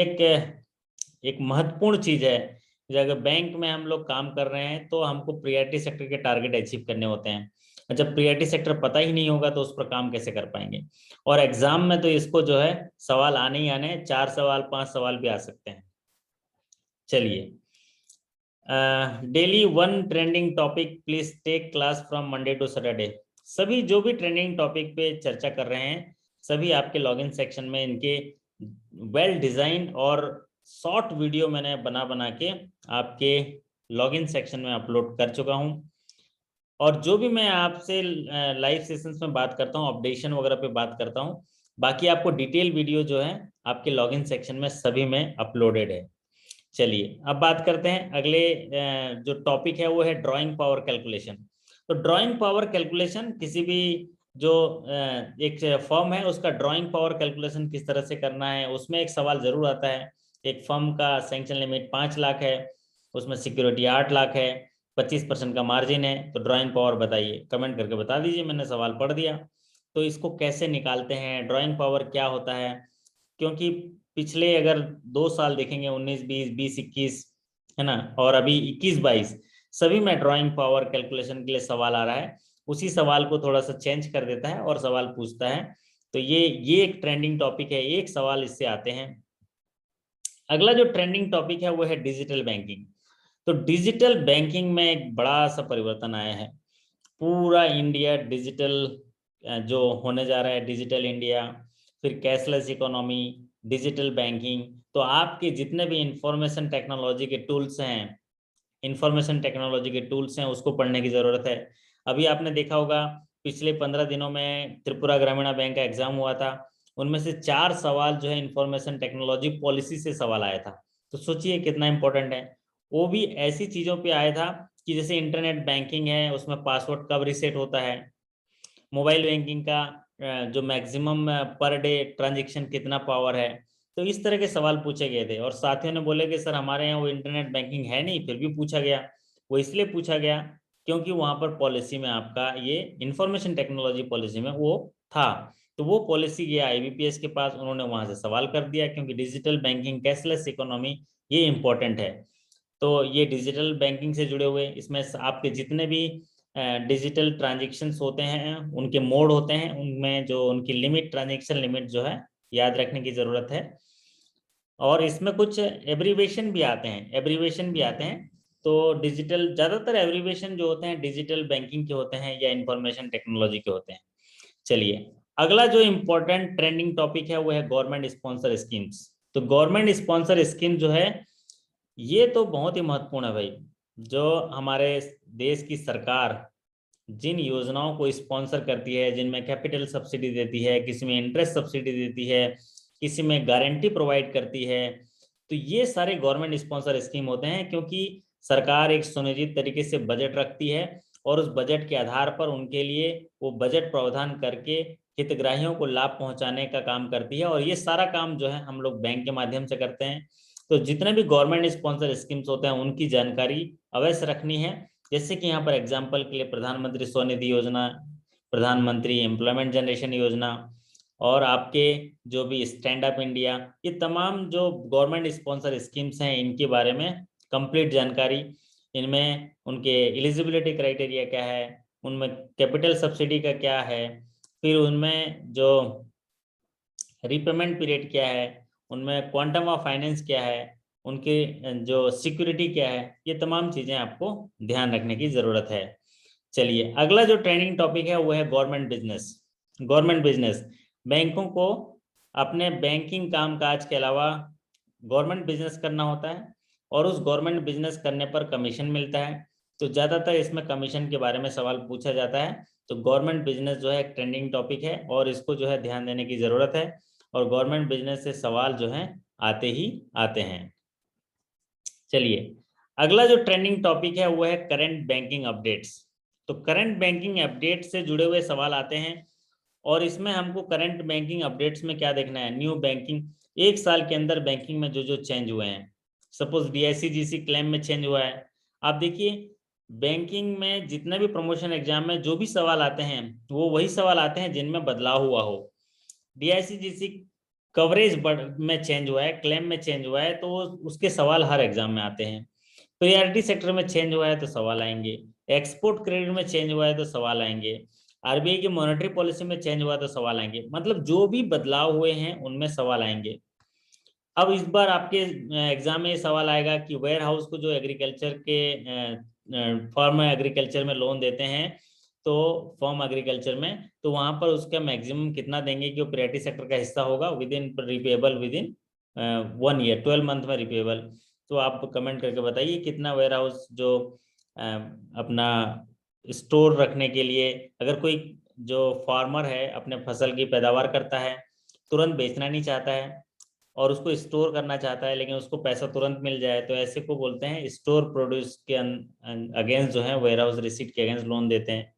एक महत्वपूर्ण चीज है। अगर बैंक में हम लोग काम कर रहे हैं तो हमको प्रियोरिटी सेक्टर के टारगेट अचीव करने होते हैं। जब प्रियोरिटी सेक्टर पता ही नहीं होगा तो उस पर काम कैसे कर पाएंगे। और एग्जाम में तो इसको जो है सवाल आने ही आने, 4 सवाल 5 सवाल भी आ सकते हैं। चलिए, daily one trending topic, please take class from Monday to Saturday. सभी जो भी ट्रेंडिंग टॉपिक पे चर्चा कर रहे हैं सभी आपके लॉगिन सेक्शन में इनके वेल डिजाइन और शॉर्ट वीडियो मैंने बना बना के आपके लॉगिन सेक्शन में अपलोड कर चुका हूं। और जो भी मैं आपसे लाइव सेशंस में बात करता हूं, अपडेशन वगैरह पे बात करता हूं, बाकी आपको डिटेल वीडियो जो है आपके लॉगिन सेक्शन में सभी में अपलोडेड है। चलिए अब बात करते हैं अगले जो टॉपिक है वो है ड्राइंग पावर कैलकुलेशन। तो ड्राइंग पावर कैलकुलेशन किसी भी जो एक फर्म है उसका ड्राइंग पावर कैलकुलेशन किस तरह से करना है, उसमें एक सवाल जरूर आता है। एक फर्म का सैंक्शन लिमिट 5 लाख है, उसमें सिक्योरिटी 8 लाख है, 25% का मार्जिन है, तो ड्राइंग पावर बताइए। कमेंट करके बता दीजिए, मैंने सवाल पढ़ दिया। तो इसको कैसे निकालते हैं, ड्राइंग पावर क्या होता है, क्योंकि पिछले अगर 2 साल देखेंगे 19-20, 20-21, है ना, और अभी 21-22, सभी में ड्राइंग पावर कैलकुलेशन के लिए सवाल आ रहा है। उसी सवाल को थोड़ा सा चेंज कर देता है और सवाल पूछता है। तो ये एक ट्रेंडिंग टॉपिक है, एक सवाल इससे आते हैं। अगला जो ट्रेंडिंग टॉपिक है वो है डिजिटल बैंकिंग। तो डिजिटल बैंकिंग में एक बड़ा सा परिवर्तन आया है। पूरा इंडिया डिजिटल जो होने जा रहा है, डिजिटल इंडिया, फिर कैशलेस इकोनॉमी, डिजिटल बैंकिंग। तो आपके जितने भी इंफॉर्मेशन टेक्नोलॉजी के टूल्स हैं, उसको पढ़ने की जरूरत है। अभी आपने देखा होगा पिछले 15 दिनों में त्रिपुरा ग्रामीण बैंक का एग्जाम हुआ था, उनमें से 4 सवाल जो है इंफॉर्मेशन टेक्नोलॉजी पॉलिसी से सवाल आया था। तो सोचिए कितना इंपॉर्टेंट है। वो भी ऐसी चीजों पे आया था कि जैसे इंटरनेट बैंकिंग है उसमें पासवर्ड कब रिसेट होता है, मोबाइल बैंकिंग का जो मैक्सिमम पर डे ट्रांजेक्शन कितना पावर है। तो इस तरह के सवाल पूछे गए थे और साथियों ने बोले कि सर हमारे यहाँ वो इंटरनेट बैंकिंग है नहीं, फिर भी पूछा गया। वो इसलिए पूछा गया क्योंकि वहां पर पॉलिसी में आपका ये इंफॉर्मेशन टेक्नोलॉजी पॉलिसी में वो था। तो वो पॉलिसी गया IBPS के पास, उन्होंने वहां से सवाल कर दिया क्योंकि डिजिटल बैंकिंग, कैशलेस इकोनॉमी ये इंपॉर्टेंट है। तो ये डिजिटल बैंकिंग से जुड़े हुए, इसमें आपके जितने भी डिजिटल ट्रांजेक्शन्स होते हैं उनके मोड होते हैं, उनमें जो उनकी लिमिट, ट्रांजेक्शन लिमिट जो है याद रखने की जरूरत है। और इसमें कुछ एब्रीवेशन भी आते हैं। तो डिजिटल, ज्यादातर एब्रीवेशन जो होते हैं डिजिटल बैंकिंग के होते हैं या इंफॉर्मेशन टेक्नोलॉजी के होते हैं। चलिए अगला जो इम्पोर्टेंट ट्रेंडिंग टॉपिक है वो है गवर्नमेंट स्पॉन्सर स्कीम्स। तो गवर्नमेंट स्पॉन्सर स्कीम जो है ये तो बहुत ही महत्वपूर्ण है भाई। जो हमारे देश की सरकार जिन योजनाओं को स्पॉन्सर करती है, जिनमें कैपिटल सब्सिडी देती है, किसी में इंटरेस्ट सब्सिडी देती है, किसी में गारंटी प्रोवाइड करती है, तो ये सारे गवर्नमेंट स्पॉन्सर स्कीम होते हैं, क्योंकि सरकार एक सुनिश्चित तरीके से बजट रखती है और उस बजट के आधार पर उनके लिए वो बजट प्रावधान करके हितग्राहियों को लाभ पहुंचाने का काम करती है। और ये सारा काम जो है हम लोग बैंक के माध्यम से करते हैं। तो जितने भी गवर्नमेंट स्पॉन्सर स्कीम्स होते हैं उनकी जानकारी अवश्य रखनी है। जैसे कि यहाँ पर एग्जाम्पल के लिए प्रधानमंत्री स्वनिधि योजना, प्रधानमंत्री एम्प्लॉयमेंट जनरेशन योजना, और आपके जो भी स्टैंड अप इंडिया, ये तमाम जो गवर्नमेंट स्पॉन्सर स्कीम्स हैं इनके बारे में कंप्लीट जानकारी, इनमें उनके एलिजिबिलिटी क्राइटेरिया क्या है, उनमें कैपिटल सब्सिडी का क्या है, फिर उनमें जो रीपेमेंट पीरियड क्या है, उनमें क्वांटम ऑफ फाइनेंस क्या है, उनकी जो सिक्योरिटी क्या है, ये तमाम चीजें आपको ध्यान रखने की जरूरत है। चलिए, अगला जो ट्रेनिंग टॉपिक है वो है गवर्नमेंट बिजनेस। गवर्नमेंट बिजनेस, बैंकों को अपने बैंकिंग कामकाज के अलावा गवर्नमेंट बिजनेस करना होता है और उस गवर्नमेंट बिजनेस करने पर कमीशन मिलता है। तो ज़्यादातर इसमें कमीशन के बारे में सवाल पूछा जाता है। तो गवर्नमेंट बिजनेस जो है एक ट्रेंडिंग टॉपिक है और इसको जो है ध्यान देने की ज़रूरत है, और गवर्नमेंट बिजनेस से सवाल जो है आते ही आते हैं। चलिए, अगला जो ट्रेंडिंग टॉपिक है वो है करंट बैंकिंग अपडेट्स। तो करंट बैंकिंग अपडेट से जुड़े हुए सवाल आते हैं, और इसमें हमको करंट बैंकिंग अपडेट्स में क्या देखना है, न्यू बैंकिंग, एक साल के अंदर बैंकिंग में जो जो चेंज हुए हैं। सपोज DICGC क्लेम में चेंज हुआ है, आप देखिए बैंकिंग में जितने भी प्रमोशन एग्जाम में जो भी सवाल आते हैं वो वही सवाल आते हैं जिनमें बदलाव हुआ हो। DICGC कवरेज में चेंज हुआ है, क्लेम में चेंज हुआ है, तो उसके सवाल हर एग्जाम में आते हैं। प्रायोरिटी सेक्टर में चेंज हुआ है तो सवाल आएंगे, एक्सपोर्ट क्रेडिट में चेंज हुआ है तो सवाल आएंगे, RBI की मॉनेटरी पॉलिसी में चेंज हुआ तो सवाल आएंगे। मतलब जो भी बदलाव हुए हैं उनमें सवाल आएंगे। अब इस बार आपके एग्जाम में सवाल आएगा कि वेयर हाउस को जो एग्रीकल्चर के फॉर्म एग्रीकल्चर में लोन देते हैं, तो फॉर्म एग्रीकल्चर में, तो वहां पर उसका मैक्सिमम कितना देंगे कि वो प्रायोरिटी सेक्टर का हिस्सा होगा, with in repayable with in 1 year, 12 month में रिपेबल। तो आप कमेंट करके बताइए कितना वेयर हाउस जो अपना स्टोर रखने के लिए, अगर कोई जो फार्मर है अपने फसल की पैदावार करता है, तुरंत बेचना नहीं चाहता है और उसको स्टोर करना चाहता है लेकिन उसको पैसा तुरंत मिल जाए, तो ऐसे को बोलते हैं स्टोर प्रोड्यूस के अगेंस्ट जो है वेयर हाउस रिसीट के अगेंस्ट लोन देते हैं।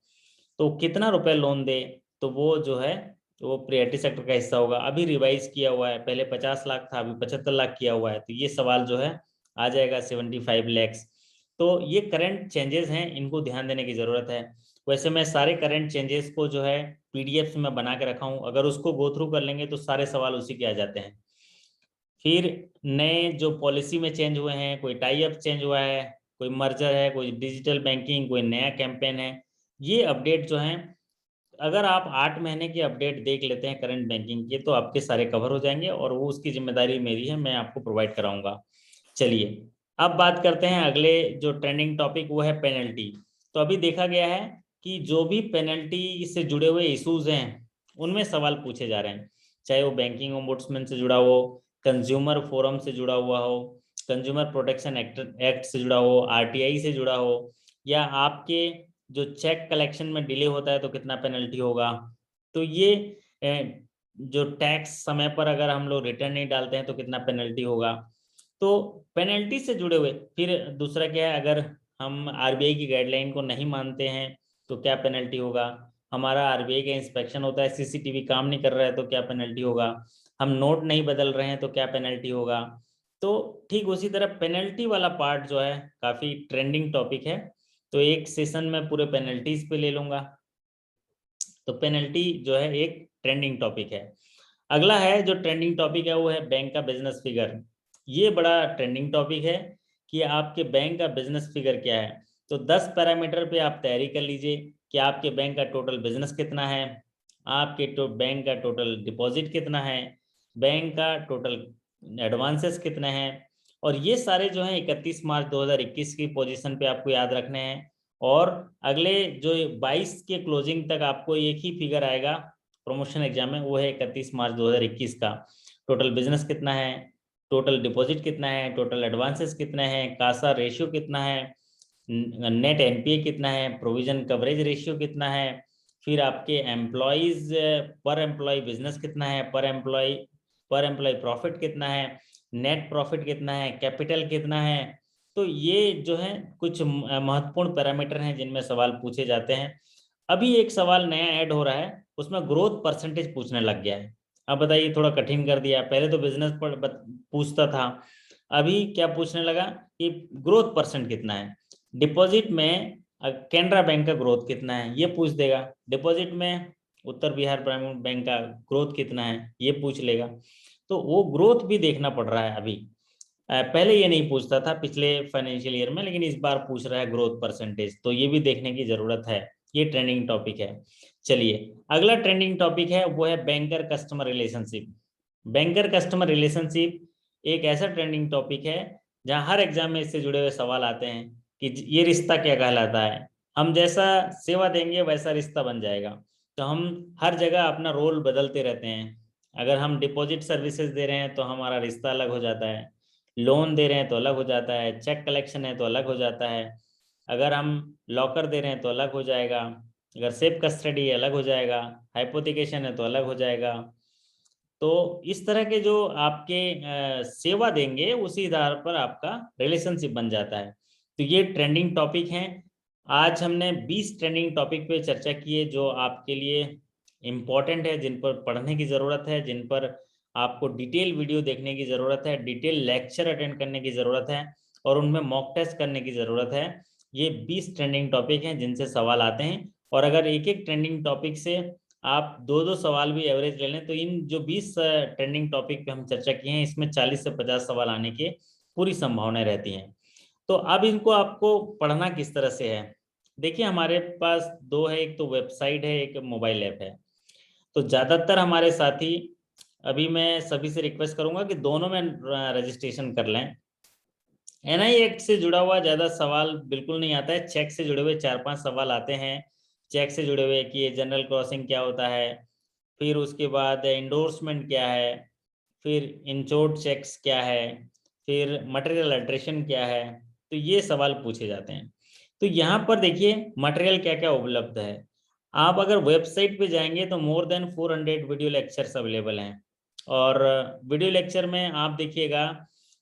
तो कितना रुपए लोन दे, तो वो जो है वो प्रायोरिटी सेक्टर का हिस्सा होगा। अभी रिवाइज किया हुआ है, पहले 50 लाख था, अभी 75 लाख किया हुआ है, तो ये सवाल जो है आ जाएगा 75 लैक्स। तो ये करंट चेंजेस हैं, इनको ध्यान देने की जरूरत है। वैसे मैं सारे करंट चेंजेस को जो है PDF में बना के रखा हूँ, अगर उसको गो थ्रू कर लेंगे तो सारे सवाल उसी के आ जाते हैं। फिर नए जो पॉलिसी में चेंज हुए हैं, कोई टाई अप चेंज हुआ है, कोई मर्जर है, कोई डिजिटल बैंकिंग, कोई नया कैंपेन है, ये अपडेट जो हैं, अगर आप 8 महीने की अपडेट देख लेते हैं करंट बैंकिंग के, तो आपके सारे कवर हो जाएंगे और वो उसकी जिम्मेदारी मेरी है, मैं आपको प्रोवाइड कराऊंगा। चलिए, अब बात करते हैं अगले जो ट्रेंडिंग टॉपिक, वो है पेनल्टी। तो अभी देखा गया है कि जो भी पेनल्टी से जुड़े हुए इश्यूज हैं उनमें सवाल पूछे जा रहे हैं, चाहे वो बैंकिंग ओम्बुड्समैन से जुड़ा हो, कंज्यूमर फोरम से जुड़ा हुआ हो, कंज्यूमर प्रोटेक्शन एक्ट से जुड़ा हो, RTI से जुड़ा हो, या आपके जो चेक कलेक्शन में डिले होता है तो कितना पेनल्टी होगा। तो ये जो टैक्स समय पर अगर हम लोग रिटर्न नहीं डालते हैं तो कितना पेनल्टी होगा। तो पेनल्टी से जुड़े हुए, फिर दूसरा क्या है, अगर हम RBI की गाइडलाइन को नहीं मानते हैं तो क्या पेनल्टी होगा, हमारा RBI का इंस्पेक्शन होता है, CCTV काम नहीं कर रहा है तो क्या पेनल्टी होगा, हम नोट नहीं बदल रहे हैं तो क्या पेनल्टी होगा। तो ठीक उसी तरह पेनल्टी वाला पार्ट जो है काफी ट्रेंडिंग टॉपिक है, तो एक सेशन में पूरे पेनल्टीज पे ले लूंगा। तो पेनल्टी जो है एक ट्रेंडिंग टॉपिक है। अगला है जो ट्रेंडिंग टॉपिक है वो है बैंक का बिजनेस फिगर। ये बड़ा ट्रेंडिंग टॉपिक है कि आपके बैंक का बिजनेस फिगर क्या है। तो 10 पैरामीटर पे आप तैयारी कर लीजिए कि आपके बैंक का टोटल बिजनेस कितना है, आपके बैंक का टोटल डिपॉजिट कितना है, बैंक का टोटल एडवांसेस कितने हैं। और ये सारे जो हैं 31 मार्च 2021 की पोजीशन पे आपको याद रखने हैं, और अगले जो 22 के क्लोजिंग तक आपको एक ही फिगर आएगा प्रमोशन एग्जाम में, वो है 31 मार्च 2021 का। टोटल बिजनेस कितना है, टोटल डिपॉजिट कितना है, टोटल एडवांसेस कितने हैं, कासा रेशियो कितना है, नेट एनपीए कितना है, प्रोविजन कवरेज रेशियो कितना है, फिर आपके एम्प्लॉयज पर एम्प्लॉय बिजनेस कितना है, पर एम्प्लॉय प्रॉफिट कितना है, नेट प्रॉफिट कितना है, कैपिटल कितना है। तो ये जो है कुछ महत्वपूर्ण पैरामीटर हैं जिनमें सवाल पूछे जाते हैं। अभी एक सवाल नया ऐड हो रहा है, उसमें ग्रोथ परसेंटेज पूछने लग गया है। अब बताइए, थोड़ा कठिन कर दिया। पहले तो बिजनेस पर पूछता था, अभी क्या पूछने लगा कि ग्रोथ परसेंट कितना है। डिपॉजिट में कैनरा बैंक का ग्रोथ कितना है ये पूछ देगा, डिपॉजिट में उत्तर बिहार ग्रामीण बैंक का ग्रोथ कितना है ये पूछ लेगा। तो वो ग्रोथ भी देखना पड़ रहा है अभी। पहले ये नहीं पूछता था पिछले फाइनेंशियल ईयर में, लेकिन इस बार पूछ रहा है ग्रोथ परसेंटेज, तो ये भी देखने की जरूरत है। ये ट्रेंडिंग टॉपिक है। चलिए, अगला ट्रेंडिंग टॉपिक है वो है banker customer relationship. Banker customer relationship एक ऐसा ट्रेंडिंग टॉपिक है जहां हर एग्जाम में इससे जुड़े हुए सवाल आते हैं कि ये रिश्ता क्या कहलाता है। हम जैसा सेवा देंगे वैसा रिश्ता बन जाएगा। तो हम हर जगह अपना रोल बदलते रहते हैं। अगर हम डिपॉजिट सर्विसेज दे रहे हैं तो हमारा रिश्ता अलग हो जाता है, लोन दे रहे हैं तो अलग हो जाता है, चेक कलेक्शन है तो अलग हो जाता है, अगर हम लॉकर दे रहे हैं तो अलग हो जाएगा, अगर सेफ कस्टडी अलग हो जाएगा, हाइपोथिकेशन है तो अलग हो जाएगा। तो इस तरह के जो आपके सेवा देंगे उसी आधार पर आपका रिलेशनशिप बन जाता है। तो ये ट्रेंडिंग टॉपिक हैं। आज हमने 20 ट्रेंडिंग टॉपिक पे चर्चा की है जो आपके लिए इम्पोर्टेंट है, जिन पर पढ़ने की ज़रूरत है, जिन पर आपको डिटेल वीडियो देखने की ज़रूरत है, डिटेल लेक्चर अटेंड करने की ज़रूरत है और उनमें मॉक टेस्ट करने की ज़रूरत है। ये 20 ट्रेंडिंग टॉपिक हैं जिनसे सवाल आते हैं, और अगर एक एक ट्रेंडिंग टॉपिक से आप दो दो सवाल भी एवरेज ले लें तो इन जो 20 ट्रेंडिंग टॉपिक पे हम चर्चा किए हैं इसमें 40 से 50 सवाल आने की पूरी संभावनाएं रहती हैं। तो अब इनको आपको पढ़ना किस तरह से है, देखिए हमारे पास दो है, एक तो वेबसाइट है, एक मोबाइल ऐप है। तो ज़्यादातर हमारे साथी, अभी मैं सभी से रिक्वेस्ट करूंगा कि दोनों में रजिस्ट्रेशन कर लें। एनआई एक्ट से जुड़ा हुआ ज़्यादा सवाल बिल्कुल नहीं आता है, चेक से जुड़े हुए 4-5 सवाल आते हैं। चेक से जुड़े हुए कि ये जनरल क्रॉसिंग क्या होता है, फिर उसके बाद इंडोर्समेंट क्या है, फिर इंश्योर्ड चेक्स क्या है, फिर मटेरियल अल्ट्रेशन क्या है। तो ये सवाल पूछे जाते हैं। तो यहाँ पर देखिए मटेरियल क्या क्या उपलब्ध है। आप अगर वेबसाइट पे जाएंगे तो more than 400 video lectures available हैं। और वीडियो लेक्चर में आप देखिएगा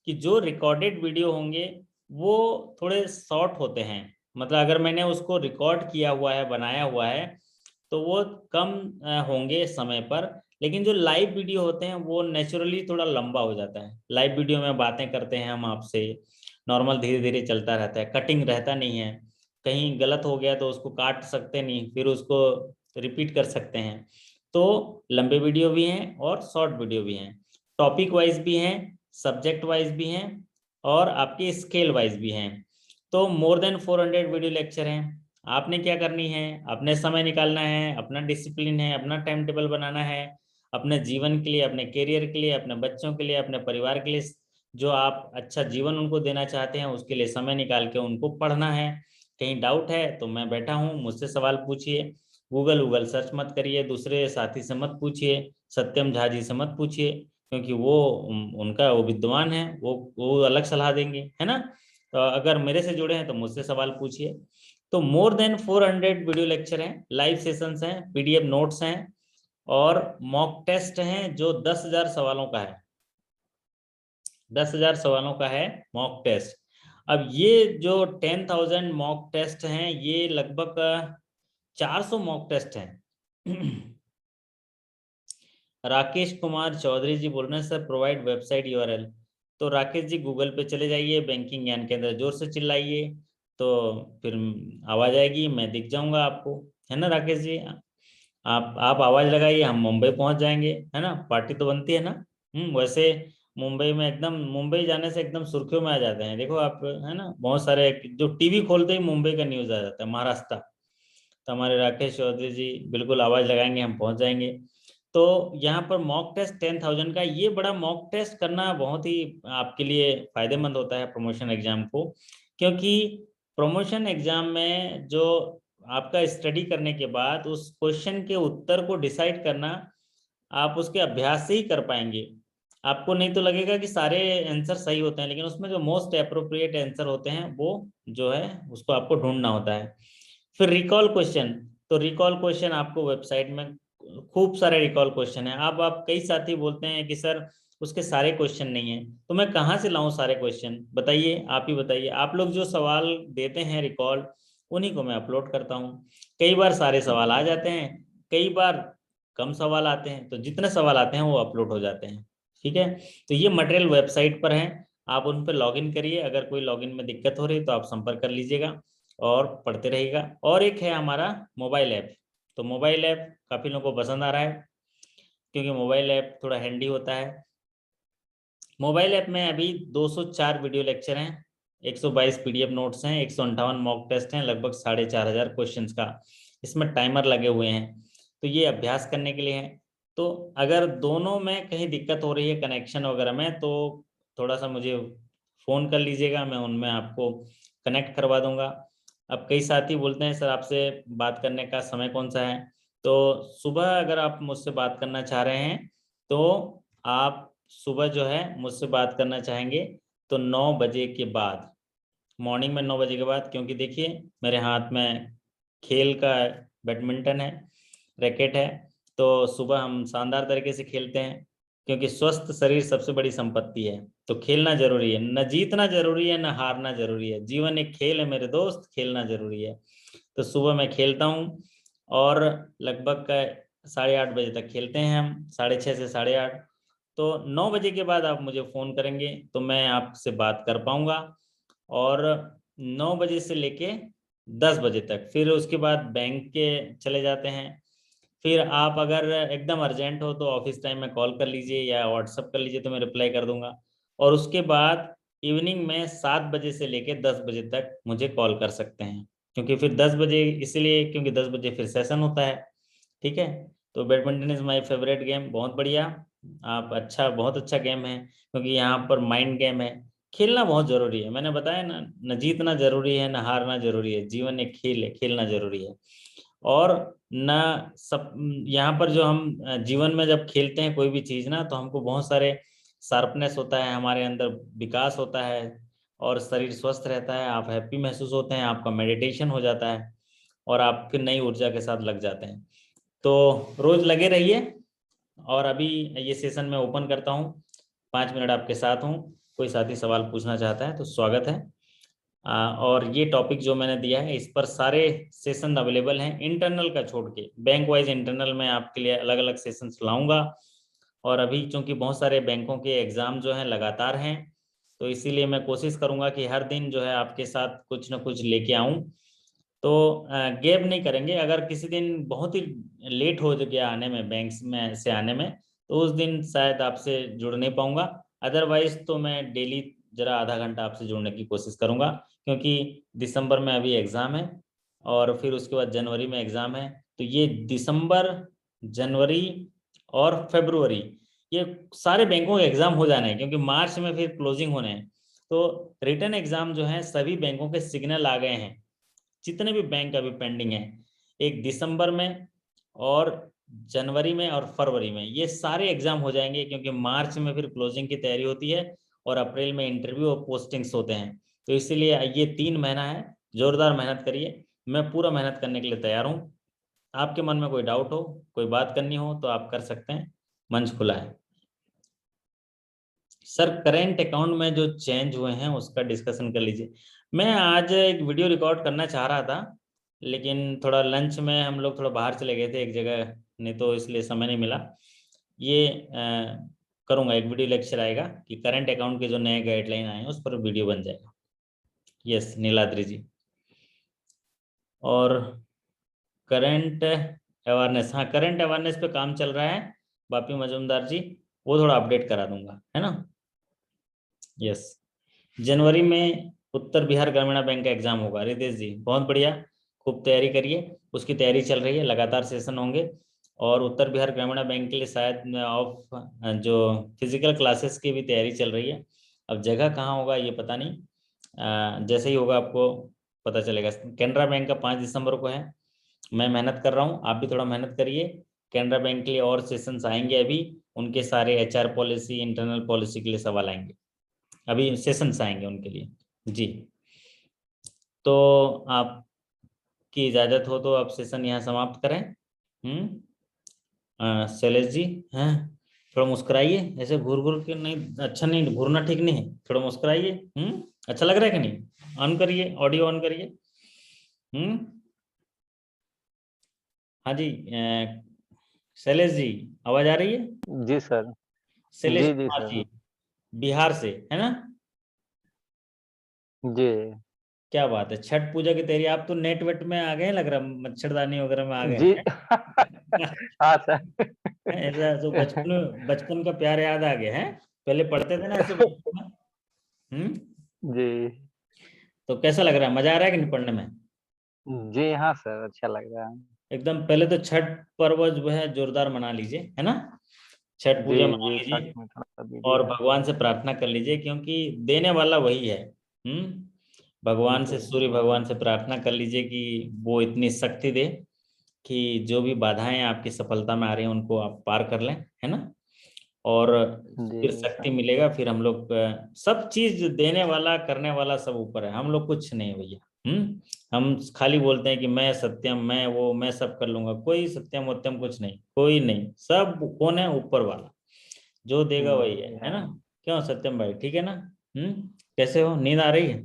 कि जो रिकॉर्डेड वीडियो होंगे वो थोड़े शॉर्ट होते हैं। मतलब अगर मैंने उसको रिकॉर्ड किया हुआ है, बनाया हुआ है, तो वो कम होंगे समय पर। लेकिन जो लाइव वीडियो होते हैं वो नेचुरली थोड़ा लंबा हो जाता है। लाइव वीडियो में बातें करते हैं हम आपसे, नॉर्मल धीरे धीरे चलता रहता है, कटिंग रहता नहीं है। कहीं गलत हो गया तो उसको काट सकते नहीं, फिर उसको रिपीट कर सकते हैं। तो लंबे वीडियो भी हैं और शॉर्ट वीडियो भी हैं, टॉपिक वाइज भी हैं, सब्जेक्ट वाइज भी हैं और आपके स्केल वाइज भी हैं। तो मोर देन 400 वीडियो लेक्चर हैं। आपने क्या करनी है, अपने समय निकालना है, अपना डिसिप्लिन है, अपना टाइम टेबल बनाना है, अपने जीवन के लिए, अपने करियर के लिए, अपने बच्चों के लिए, अपने परिवार के लिए, जो आप अच्छा जीवन उनको देना चाहते हैं उसके लिए समय निकाल के उनको पढ़ना है। कहीं डाउट है तो मैं बैठा हूँ, मुझसे सवाल पूछिए। गूगल सर्च मत करिए, दूसरे साथी से मत पूछिए, सत्यम झा जी से मत पूछिए, क्योंकि वो उनका वो विद्वान है, वो अलग सलाह देंगे, है ना। तो अगर मेरे से जुड़े हैं तो मुझसे सवाल पूछिए। तो मोर देन 400 वीडियो लेक्चर हैं, लाइव सेशंस हैं, पीडीएफ नोट्स हैं और मॉक टेस्ट हैं जो 10,000 सवालों का है। 10,000 सवालों का है मॉक टेस्ट। अब ये जो 10,000 मॉक टेस्ट हैं ये लगभग 400 मॉक टेस्ट हैं। राकेश कुमार चौधरी जी बोल रहे हैं सर प्रोवाइड वेबसाइट यूआरएल। तो राकेश जी गूगल पे चले जाइए, बैंकिंग ज्ञान केंद्र जोर से चिल्लाइए तो फिर आवाज आएगी, मैं दिख जाऊंगा आपको, है ना राकेश जी। आप आवाज लगाइए, हम मुंबई पहुंच जाएंगे, है ना, पार्टी तो बनती है ना। वैसे मुंबई में एकदम, मुंबई जाने से एकदम सुर्खियों में आ जाते हैं, देखो आप, है ना, बहुत सारे जो टीवी खोलते ही मुंबई का न्यूज आ जाता है, महाराष्ट्र। तो हमारे राकेश चौधरी जी बिल्कुल आवाज लगाएंगे, हम पहुंच जाएंगे। तो यहाँ पर मॉक टेस्ट 10,000 का, ये बड़ा मॉक टेस्ट करना बहुत ही आपके लिए फायदेमंद होता है प्रमोशन एग्जाम को, क्योंकि प्रमोशन एग्जाम में जो आपका स्टडी करने के बाद उस क्वेश्चन के उत्तर को डिसाइड करना आप उसके अभ्यास से ही कर पाएंगे। आपको नहीं तो लगेगा कि सारे आंसर सही होते हैं, लेकिन उसमें जो मोस्ट अप्रोप्रिएट आंसर होते हैं वो जो है उसको आपको ढूंढना होता है। फिर रिकॉल क्वेश्चन, तो रिकॉल क्वेश्चन आपको वेबसाइट में खूब सारे रिकॉल क्वेश्चन है। अब आप कई साथी बोलते हैं कि सर उसके सारे क्वेश्चन नहीं है, तो मैं कहाँ से लाऊं सारे क्वेश्चन, बताइए, आप ही बताइए। आप लोग जो सवाल देते हैं रिकॉल, उन्हीं को मैं अपलोड करता हूँ। कई बार सारे सवाल आ जाते हैं, कई बार कम सवाल आते हैं, तो जितने सवाल आते हैं वो अपलोड हो जाते हैं। ठीक है, तो ये मटेरियल वेबसाइट पर है, आप उन पर लॉगिन करिए। अगर कोई लॉगिन में दिक्कत हो रही है तो आप संपर्क कर लीजिएगा और पढ़ते रहिएगा। और एक है हमारा मोबाइल ऐप, तो मोबाइल ऐप काफ़ी लोगों को पसंद आ रहा है, क्योंकि मोबाइल ऐप थोड़ा हैंडी होता है। मोबाइल ऐप में अभी 204 वीडियो लेक्चर हैं, 122 पीडीएफ नोट्स हैं, 158 मॉक टेस्ट हैं, लगभग 4500 क्वेश्चंस का इसमें टाइमर लगे हुए हैं। तो ये अभ्यास करने के लिए है। तो अगर दोनों में कहीं दिक्कत हो रही है कनेक्शन वगैरह में, तो थोड़ा सा मुझे फ़ोन कर लीजिएगा, मैं उनमें आपको कनेक्ट करवा दूंगा। अब कई साथी बोलते हैं सर आपसे बात करने का समय कौन सा है, तो सुबह अगर आप मुझसे बात करना चाह रहे हैं तो आप सुबह जो है मुझसे बात करना चाहेंगे तो 9 बजे के बाद, मॉर्निंग में 9 बजे के बाद, क्योंकि देखिए मेरे हाथ में खेल का बैडमिंटन है, रैकेट है, तो सुबह हम शानदार तरीके से खेलते हैं, क्योंकि स्वस्थ शरीर सबसे बड़ी संपत्ति है। तो खेलना जरूरी है, न जीतना जरूरी है न हारना जरूरी है, जीवन एक खेल है मेरे दोस्त, खेलना जरूरी है। तो सुबह मैं खेलता हूँ और लगभग 8:30 बजे तक खेलते हैं हम, 6:30 से 8:30। तो 9 बजे के बाद आप मुझे फ़ोन करेंगे तो मैं आपसे बात कर पाऊँगा। और 9 बजे से लेके 10 बजे तक, फिर उसके बाद बैंक के चले जाते हैं। फिर आप अगर एकदम अर्जेंट हो तो ऑफिस टाइम में कॉल कर लीजिए या व्हाट्सअप कर लीजिए, तो मैं रिप्लाई कर दूंगा। और उसके बाद इवनिंग में 7 बजे से लेके 10 बजे तक मुझे कॉल कर सकते हैं, क्योंकि फिर 10 बजे इसलिए क्योंकि 10 बजे फिर सेशन होता है। ठीक है, तो badminton is my favourite game, बहुत बढ़िया। आप अच्छा, बहुत अच्छा गेम है, क्योंकि यहाँ पर माइंड गेम है। खेलना बहुत जरूरी है, मैंने बताया ना, न जीतना जरूरी है न हारना जरूरी है, जीवन एक खेल है, खेलना जरूरी है। और न सब यहाँ पर जो हम जीवन में जब खेलते हैं कोई भी चीज़ ना, तो हमको बहुत सारे शार्पनेस होता है, हमारे अंदर विकास होता है और शरीर स्वस्थ रहता है, आप हैप्पी महसूस होते हैं, आपका मेडिटेशन हो जाता है और आप फिर नई ऊर्जा के साथ लग जाते हैं। तो रोज लगे रहिए। और अभी ये सेशन मैं ओपन करता हूँ, 5 मिनट आपके साथ हूँ। कोई साथी सवाल पूछना चाहता है तो स्वागत है। और ये टॉपिक जो मैंने दिया है इस पर सारे सेशन अवेलेबल हैं, इंटरनल का छोड़ के। बैंक वाइज इंटरनल में आपके लिए अलग अलग सेशंस लाऊंगा। और अभी चूंकि बहुत सारे बैंकों के एग्ज़ाम जो हैं लगातार हैं, तो इसीलिए मैं कोशिश करूंगा कि हर दिन जो है आपके साथ कुछ ना कुछ लेके आऊं। तो गैप नहीं करेंगे। अगर किसी दिन बहुत ही लेट हो गया आने में, बैंक में से आने में, तो उस दिन शायद आपसे जुड़ नहीं पाऊंगा। अदरवाइज तो मैं डेली जरा आधा घंटा आपसे जुड़ने की कोशिश करूंगा, क्योंकि दिसंबर में अभी एग्ज़ाम है और फिर उसके बाद जनवरी में एग्ज़ाम है। तो ये दिसंबर, जनवरी और फरवरी, ये सारे बैंकों के एग्ज़ाम हो जाने हैं, क्योंकि मार्च में फिर क्लोजिंग होने हैं। तो रिटर्न एग्ज़ाम जो है सभी बैंकों के सिग्नल आ गए हैं, जितने भी बैंक अभी पेंडिंग है, एक दिसंबर में और जनवरी में और फरवरी में ये सारे एग्जाम हो जाएंगे, क्योंकि मार्च में फिर क्लोजिंग की तैयारी होती है और अप्रैल में इंटरव्यू और पोस्टिंग्स होते हैं। तो इसीलिए ये 3 महीना है, जोरदार मेहनत करिए, मैं पूरा मेहनत करने के लिए तैयार हूँ। आपके मन में कोई डाउट हो, कोई बात करनी हो तो आप कर सकते हैं, मंच खुला है। सर करेंट अकाउंट में जो चेंज हुए हैं उसका डिस्कशन कर लीजिए। मैं आज एक वीडियो रिकॉर्ड करना चाह रहा था, लेकिन थोड़ा लंच में हम लोग थोड़ा बाहर चले गए थे एक जगह, नहीं तो इसलिए समय नहीं मिला। ये करूँगा, एक वीडियो लेक्चर आएगा कि करंट अकाउंट के जो नए गाइडलाइन आए हैं उस पर वीडियो बन जाएगा। यस नीलाद्री जी। और करंट अवेयरनेस, हाँ करंट अवेयरनेस पे काम चल रहा है बापी मजूमदार जी, वो थोड़ा अपडेट करा दूंगा, है ना। यस, जनवरी में उत्तर बिहार ग्रामीण बैंक का एग्जाम होगा रितेश जी, बहुत बढ़िया, खूब तैयारी करिए, उसकी तैयारी चल रही है, लगातार सेशन होंगे। और उत्तर बिहार ग्रामीण बैंक के लिए शायद ऑफ जो फिजिकल क्लासेस की भी तैयारी चल रही है। अब जगह कहाँ होगा ये पता नहीं, जैसे ही होगा आपको पता चलेगा। कैनरा बैंक का 5 दिसंबर को है। मैं मेहनत कर रहा हूँ, आप भी थोड़ा मेहनत करिए। कैनरा बैंक के लिए और सेशंस आएंगे अभी, उनके सारे एचआर पॉलिसी, इंटरनल पॉलिसी के लिए सवाल आएंगे, अभी सेशंस आएंगे उनके लिए जी। तो आपकी इजाजत हो तो आप सेशन यहाँ समाप्त करें। शैलेश जी हैं, थोड़ा मुस्कुराइए, ऐसे घूर घूर के नहीं, अच्छा नहीं, घूरना ठीक नहीं है, थोड़ा मुस्कुराइए। अच्छा लग रहा है कि नहीं? ऑन करिए, ऑडियो ऑन करिए। हाँ जी, शैलेश जी आवाज आ रही है? जी सर। शैलेश जी जी कुमार सर। जी, बिहार से है ना? जी क्या बात है, छठ पूजा की तैयारी, आप तो नेट वेट में आ गए लग रहा, मच्छरदानी वगैरह में आ गए जी हैं। हाँ सर। ऐसा तो बचपन बचपन का प्यार याद आ गया है, पहले पढ़ते थे ना ऐसे बचपन में। हम्म जी तो कैसा लग रहा है, मजा आ रहा है कि नहीं पढ़ने में? जी हाँ सर, अच्छा लग रहा है। एकदम पहले तो छठ पर्व जो है जोरदार मना लीजिए, है ना? छठ जी पूजा मना जी, छठ लीजिए में थोड़ा और बिजी है। भगवान से प्रार्थना कर लीजिए, क्योंकि देने वाला वही है। भगवान से, जी सूर्य भगवान से प्रार्थना कर लीजिए कि वो इतनी शक्ति दे कि जो भी बाधाएं आपकी सफलता में आ रही हैं उनको आप पार कर लें, है ना? और फिर जी शक्ति सर। मिलेगा, फिर हम लोग सब चीज देने वाला करने वाला सब ऊपर है, हम लोग कुछ नहीं है भैया। हम खाली बोलते हैं कि मैं सत्यम, मैं वो, मैं सब कर लूंगा, कोई सत्यम वत्यम कुछ नहीं, कोई नहीं, सब कौन है? ऊपर वाला, जो देगा वही जी है हाँ। ना? क्यों सत्यम भाई, ठीक है ना? कैसे हो, नींद आ रही है?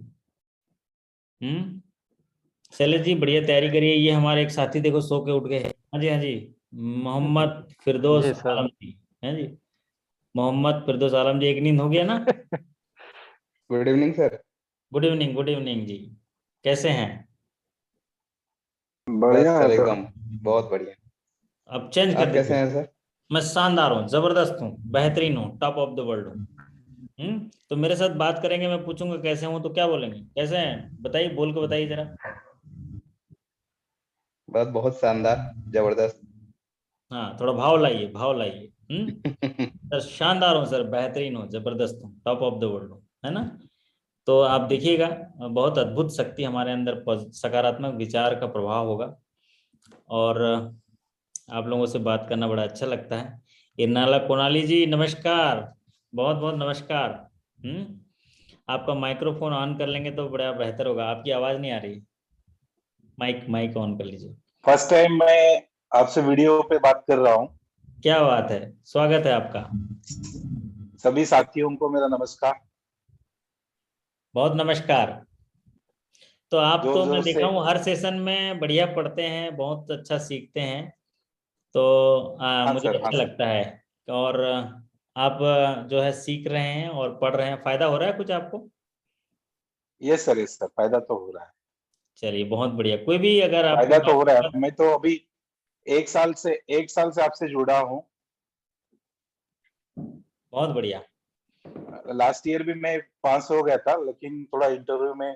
हम्म शैलेश जी बढ़िया तैयारी करिए, ये हमारे एक साथी देखो सो के उठ गए हैं। हाँ जी, हाँ जी, मोहम्मद फिरदौस जी सर। आलम जी, हैं जी, मोहम्मद फिरदौस आलम जी, एक नींद हो गया ना? Good evening sir. Good evening, good evening जी, कैसे हैं? बस बढ़िया है सर सर। एकदम बहुत बढ़िया। अब चेंज कर आप कैसे दीजिए। हैं सर? मैं शानदार हूँ, जबरदस्त हूँ, बेहतरीन हूँ, टॉप ऑफ द वर्ल्ड हूँ। तो मेरे साथ बात करेंगे, मैं पूछूंगा कैसे हूँ तो क्या बोलेंगे, कैसे हैं बताइए, बोल के बताइए जरा। बस बहुत शानदार, जबरदस्त। हाँ, थोड़ा भाव लाइए, भाव लाइए। सर शानदार हूँ सर, बेहतरीन हूँ, जबरदस्त हूँ, टॉप ऑफ द वर्ल्ड हूँ, है ना? तो आप देखिएगा, बहुत अद्भुत शक्ति हमारे अंदर, सकारात्मक विचार का प्रभाव होगा। और आप लोगों से बात करना बड़ा अच्छा लगता है। इरनाला कोनाली जी नमस्कार, बहुत बहुत नमस्कार। आपका माइक्रोफोन ऑन कर लेंगे तो बड़ा बेहतर होगा, आपकी आवाज नहीं आ रही, माइक माइक ऑन कर लीजिए। फर्स्ट टाइम मैं आपसे वीडियो पे बात कर रहा हूँ। क्या बात है, स्वागत है आपका। सभी साथियों को मेरा नमस्कार। बहुत नमस्कार। तो आप जोर तो मैं जोर देखा से। हूँ हर सेशन में बढ़िया पढ़ते हैं, बहुत अच्छा सीखते हैं, तो हाँ मुझे सर, हाँ अच्छा सर। लगता है। और आप जो है सीख रहे हैं और पढ़ रहे हैं, फायदा हो रहा है कुछ आपको? यस सर, फायदा तो हो रहा है। चलिए बहुत बढ़िया, कोई भी अगर आपको फायदा तो हो रहा बात, है। मैं तो अभी एक साल से आपसे जुड़ा हूँ। बहुत बढ़िया। लास्ट ईयर भी मैं पास हो गया था, लेकिन थोड़ा इंटरव्यू में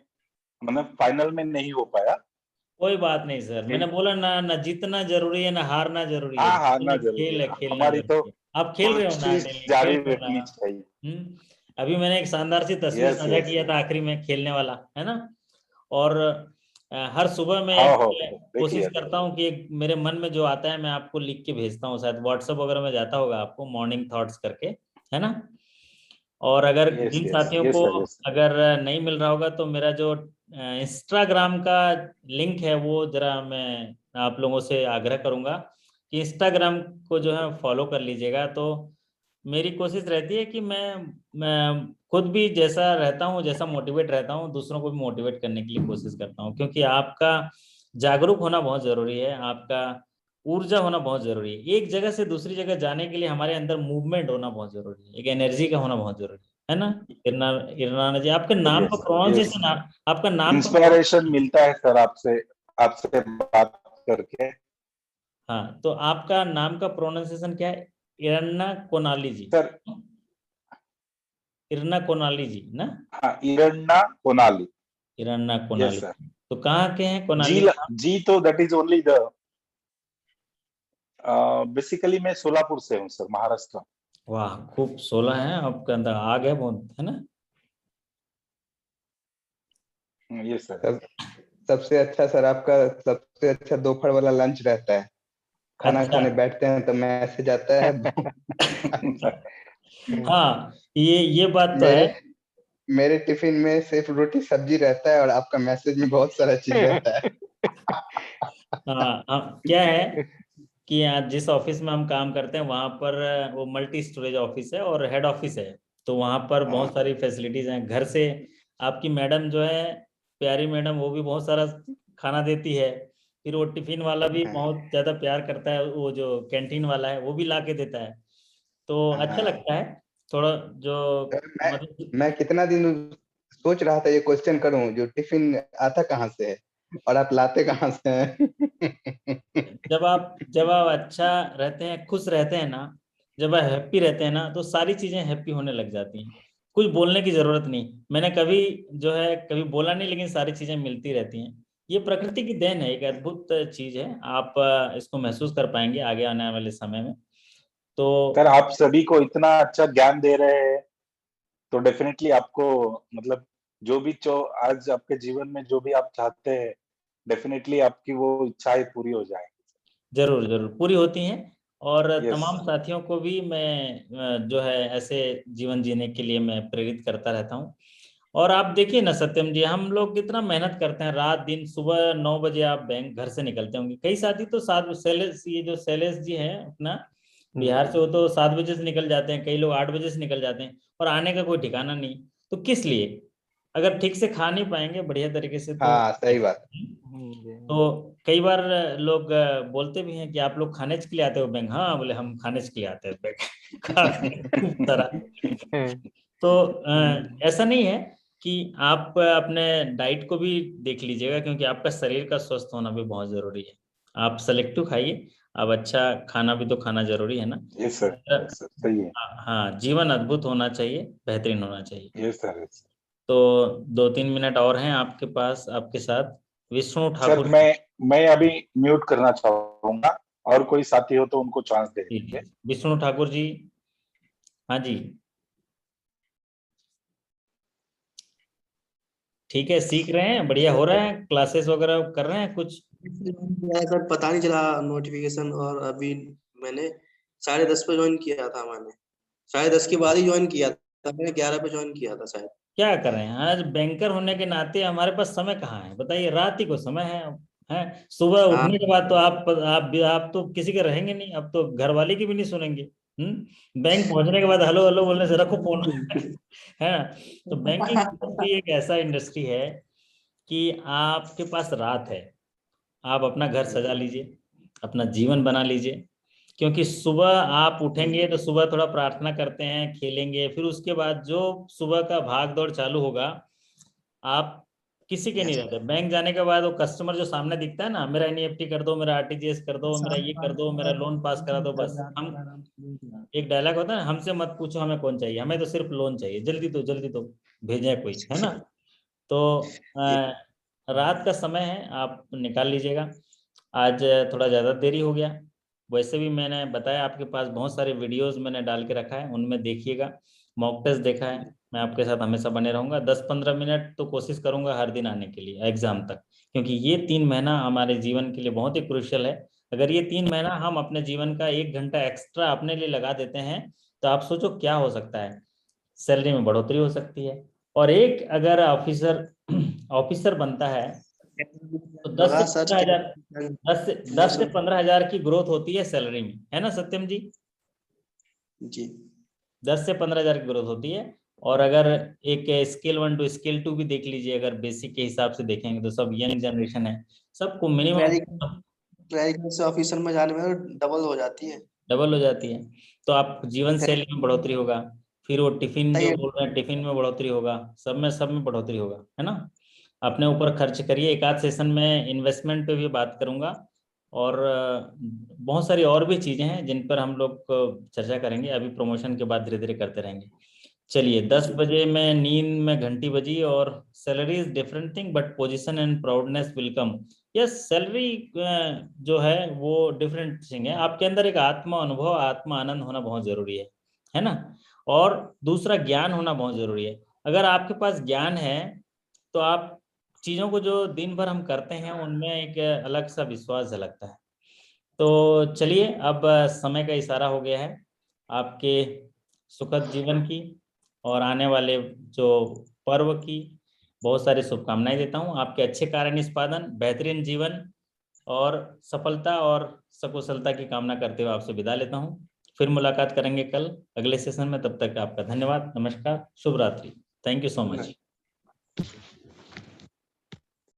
मतलब फाइनल में नहीं हो पाया। कोई बात नहीं सर, मैंने बोला ना, ना जीतना जरूरी है ना हारना जरूरी है, हाँ, हारना खेल जरूरी खेल है, है। खेलना हमारी तो जरूरी है। आप खेल रहे हो ना, कोशिश डेली खेल जारी रहे हो ना? रखनी चाहिए। अभी मैंने एक शानदार सी तस्वीर यस साझा यस किया यस। था आखिरी में, खेलने वाला, है ना? और हर सुबह मैं हाँ एक हो, देखिए कोशिश करता देखिए। हूँ कि एक मेरे मन में जो आता है मैं आपको लिख के भेजता हूँ, शायद व्हाट्सएप वगैरह में जाता होगा आपको, मॉर्निंग थॉट्स करके, है ना? और अगर यस जिन यस साथियों यस को सर, यस। अगर नहीं मिल रहा होगा तो मेरा जो इंस्टाग्राम का लिंक है वो जरा मैं आप लोगों से आग्रह करूंगा कि इंस्टाग्राम को जो है फॉलो कर लीजिएगा। तो मेरी कोशिश रहती है कि मैं खुद भी जैसा रहता हूँ, जैसा मोटिवेट रहता हूँ, दूसरों को भी मोटिवेट करने के लिए कोशिश करता हूँ, क्योंकि आपका जागरूक होना बहुत जरूरी है, आपका ऊर्जा होना बहुत जरूरी है। एक जगह से दूसरी जगह जाने के लिए हमारे अंदर मूवमेंट होना बहुत जरूरी है, एक एनर्जी का होना बहुत जरूरी है ना? इरनाना जी, आपके नाम का यस यस। प्रोनाउंसिएशन, आपका नाम का इंस्पिरेशन मिलता है सर आपसे आपसे बात करके। हाँ, तो आपका नाम का प्रोनाउंसिएशन क्या है? इरन्ना कोनाली जी, सर, इरन्ना कोनाली जी ना? हाँ, इरन्ना कोनाली। इरन्ना यस कोनाली। सर। तो कहाँ के हैं जी कोनाली जी? जी तो that is only the basically मैं सोलापुर से हूँ सर, महाराष्ट्र। वाह, खूब 16 है आपके अंदर, आ गया बहुत, है ना? Yes sir. सब सबसे अच्छा सर, आपका सबसे अच्छा दोपहर वाला लंच रहता है। खाना अच्छा। खाने बैठते हैं तो मैसेज आता है। हाँ, ये बात तो मेरे है। मेरे टिफिन में सिर्फ रोटी सब्जी रहता है और आपका मैसेज में बहुत सारा चीज रहता है। हाँ, क्या है कि यहाँ जिस ऑफिस में हम काम करते हैं वहाँ पर वो मल्टी स्टोरेज ऑफिस है और हेड ऑफिस है, तो वहाँ पर बहुत सारी फैसिलिटीज हैं। घर से आपकी मैडम जो है, प्यारी मैडम, वो भी बहुत सारा खाना देती है। फिर वो टिफिन वाला भी हाँ, बहुत ज्यादा प्यार करता है, वो जो कैंटीन वाला है वो भी ला के देता है, तो अच्छा हाँ। लगता है थोड़ा जो तो मैं मतलब। मैं कितना दिन सोच रहा था ये क्वेश्चन करूं, जो टिफिन आता कहाँ से है और आप लाते कहाँ से हैं? जब आप अच्छा रहते हैं, खुश रहते हैं ना, जब आप हैप्पी रहते हैं ना, तो सारी चीजें हैप्पी होने लग जाती हैं। कुछ बोलने की जरूरत नहीं, मैंने कभी जो है कभी बोला नहीं, लेकिन सारी चीजें मिलती रहती हैं। ये प्रकृति की देन है, एक अद्भुत चीज है। आप इसको महसूस कर पाएंगे आगे आने वाले समय में। सर तो आप सभी को इतना अच्छा ज्ञान दे रहे हैं, तो डेफिनेटली आपको मतलब जो भी आज आपके जीवन में जो भी आप चाहते हैं, डेफिनेटली आपकी वो इच्छाएं पूरी हो जाएंगी। जरूर जरूर पूरी होती हैं। और यस। तमाम साथियों को भी मैं जो है ऐसे जीवन जीने के लिए मैं प्रेरित करता रहता हूँ। और आप देखिए ना सत्यम जी, हम लोग कितना मेहनत करते हैं रात दिन। सुबह 9 बजे आप बैंक घर से निकलते होंगे, कई साथी तो 7, शैलेश, ये जो शैलेश जी हैं अपना बिहार से, वो तो 7 बजे से निकल जाते हैं, कई लोग 8 बजे से निकल जाते हैं, और आने का कोई ठिकाना नहीं। तो किस लिए? अगर ठीक से खा नहीं पाएंगे बढ़िया तरीके से तो हाँ, सही बात। तो कई बार लोग बोलते भी हैं कि आप लोग खाने के लिए आते हो बैंक। हाँ, बोले हम खाने के लिए आते हैं बैंक। खा खूब सारा। तो ऐसा नहीं है कि आप अपने डाइट को भी देख लीजिएगा, क्योंकि आपका शरीर का स्वस्थ होना भी बहुत जरूरी है। आप सेलेक्टिव खाइए, अब अच्छा खाना भी तो खाना जरूरी है ना। यस सर, यस सर, सही है। हाँ, जीवन अद्भुत होना चाहिए, बेहतरीन होना चाहिए। Yes sir, yes. तो 2-3 मिनट और हैं आपके पास, आपके साथ विष्णु सर ठाकुर मैं अभी म्यूट करना चाहूंगा, और कोई साथी हो तो उनको चांस दे जी। दीजिए। विष्णु ठाकुर जी, हाँ जी, ठीक है, सीख रहे हैं, बढ़िया हो रहा है, क्लासेस वगैरह कर रहे हैं कुछ? सर पता नहीं चला नोटिफिकेशन, और अभी मैंने 10:30 पे ज्वाइन किया था। मैंने 10:30 के बाद ही ज्वाइन किया था, मैंने 11 पे ज्वाइन किया था शायद। क्या कर रहे हैं, आज बैंकर होने के नाते हमारे पास समय कहाँ है बताइए, रात ही को समय है अब। है सुबह हाँ उठने के बाद तो आप तो किसी के रहेंगे नहीं, अब तो घर वाले की भी नहीं सुनेंगे। बैंक पहुंचने के बाद हेलो हेलो बोलने से रखो फोन। है ना? तो बैंकिंग इंडस्ट्री एक ऐसा इंडस्ट्री है कि आपके पास रात है, आप अपना घर सजा लीजिए, अपना जीवन बना लीजिए। क्योंकि सुबह आप उठेंगे तो सुबह थोड़ा प्रार्थना करते हैं, खेलेंगे, फिर उसके बाद जो सुबह का भाग दौड़ चालू होगा, आप किसी के नहीं रहते। बैंक जाने के बाद वो कस्टमर जो सामने दिखता है ना, मेरा एनईएफटी कर दो, मेरा आरटीजीएस कर दो, मेरा ये कर दो, मेरा लोन पास करा दो, बस हम, एक डायलॉग होता है ना, हमसे मत पूछो हमें कौन चाहिए, हमें तो सिर्फ लोन चाहिए, जल्दी तो भेजे कोई, है ना? तो रात का समय है, आप निकाल लीजिएगा। आज थोड़ा ज़्यादा देरी हो गया, वैसे भी मैंने बताया आपके पास बहुत सारे वीडियोस मैंने डाल के रखा है, उनमें देखिएगा। मॉक टेस्ट देखा है, मैं आपके साथ हमेशा बने रहूंगा। 10-15 मिनट तो कोशिश करूंगा हर दिन आने के लिए एग्जाम तक, क्योंकि ये 3 महीना हमारे जीवन के लिए बहुत ही क्रुशियल है। अगर ये 3 महीना हम अपने जीवन का 1 घंटा एक्स्ट्रा अपने लिए लगा देते हैं, तो आप सोचो क्या हो सकता है। सैलरी में बढ़ोतरी हो सकती है, और एक अगर ऑफिसर ऑफिसर बनता है तो दस से बड़ा सच पंद्रह क्या। हजार 10 से 15 हजार की ग्रोथ होती है सैलरी में, है ना सत्यम जी? जी 10 से 15 हजार की ग्रोथ होती है। और अगर एक स्केल 1 to स्केल 2 भी देख लीजिए, अगर बेसिक के हिसाब से देखेंगे तो सब यंग जनरेशन है, सबको मिनिमम क्लरिकल से ऑफिसर में जाने में डबल हो जाती है। डबल हो जाती है। तो आप जीवन शैली में बढ़ोतरी होगा, फिर वो टिफिन जो सही बोल रहे हैं टिफिन में बढ़ोतरी होगा, सब में बढ़ोतरी होगा, है ना? अपने ऊपर खर्च करिए। एक आध सेशन में इन्वेस्टमेंट पे भी बात करूंगा, और बहुत सारी और भी चीजें हैं जिन पर हम लोग चर्चा करेंगे, अभी प्रमोशन के बाद धीरे धीरे करते रहेंगे। चलिए, 10 बजे में नींद में घंटी बजी, और salary is different thing but position and proudness will come. Yes, salary जो है वो डिफरेंट थिंग है, आपके अंदर एक आत्मा अनुभव, आत्मा आनंद होना बहुत जरूरी है ना? और दूसरा ज्ञान होना बहुत जरूरी है। अगर आपके पास ज्ञान है तो आप चीजों को जो दिन भर हम करते हैं उनमें एक अलग सा विश्वास झलकता है। तो चलिए, अब समय का इशारा हो गया है आपके सुखद जीवन की और आने वाले जो पर्व की बहुत सारी शुभकामनाएं देता हूं। आपके अच्छे कार्य निष्पादन, बेहतरीन जीवन और सफलता और सकुशलता की कामना करते हुए आपसे विदा लेता हूं। फिर मुलाकात करेंगे कल अगले सेशन में। तब तक आपका धन्यवाद, नमस्कार, शुभ रात्रि। Thank you so much.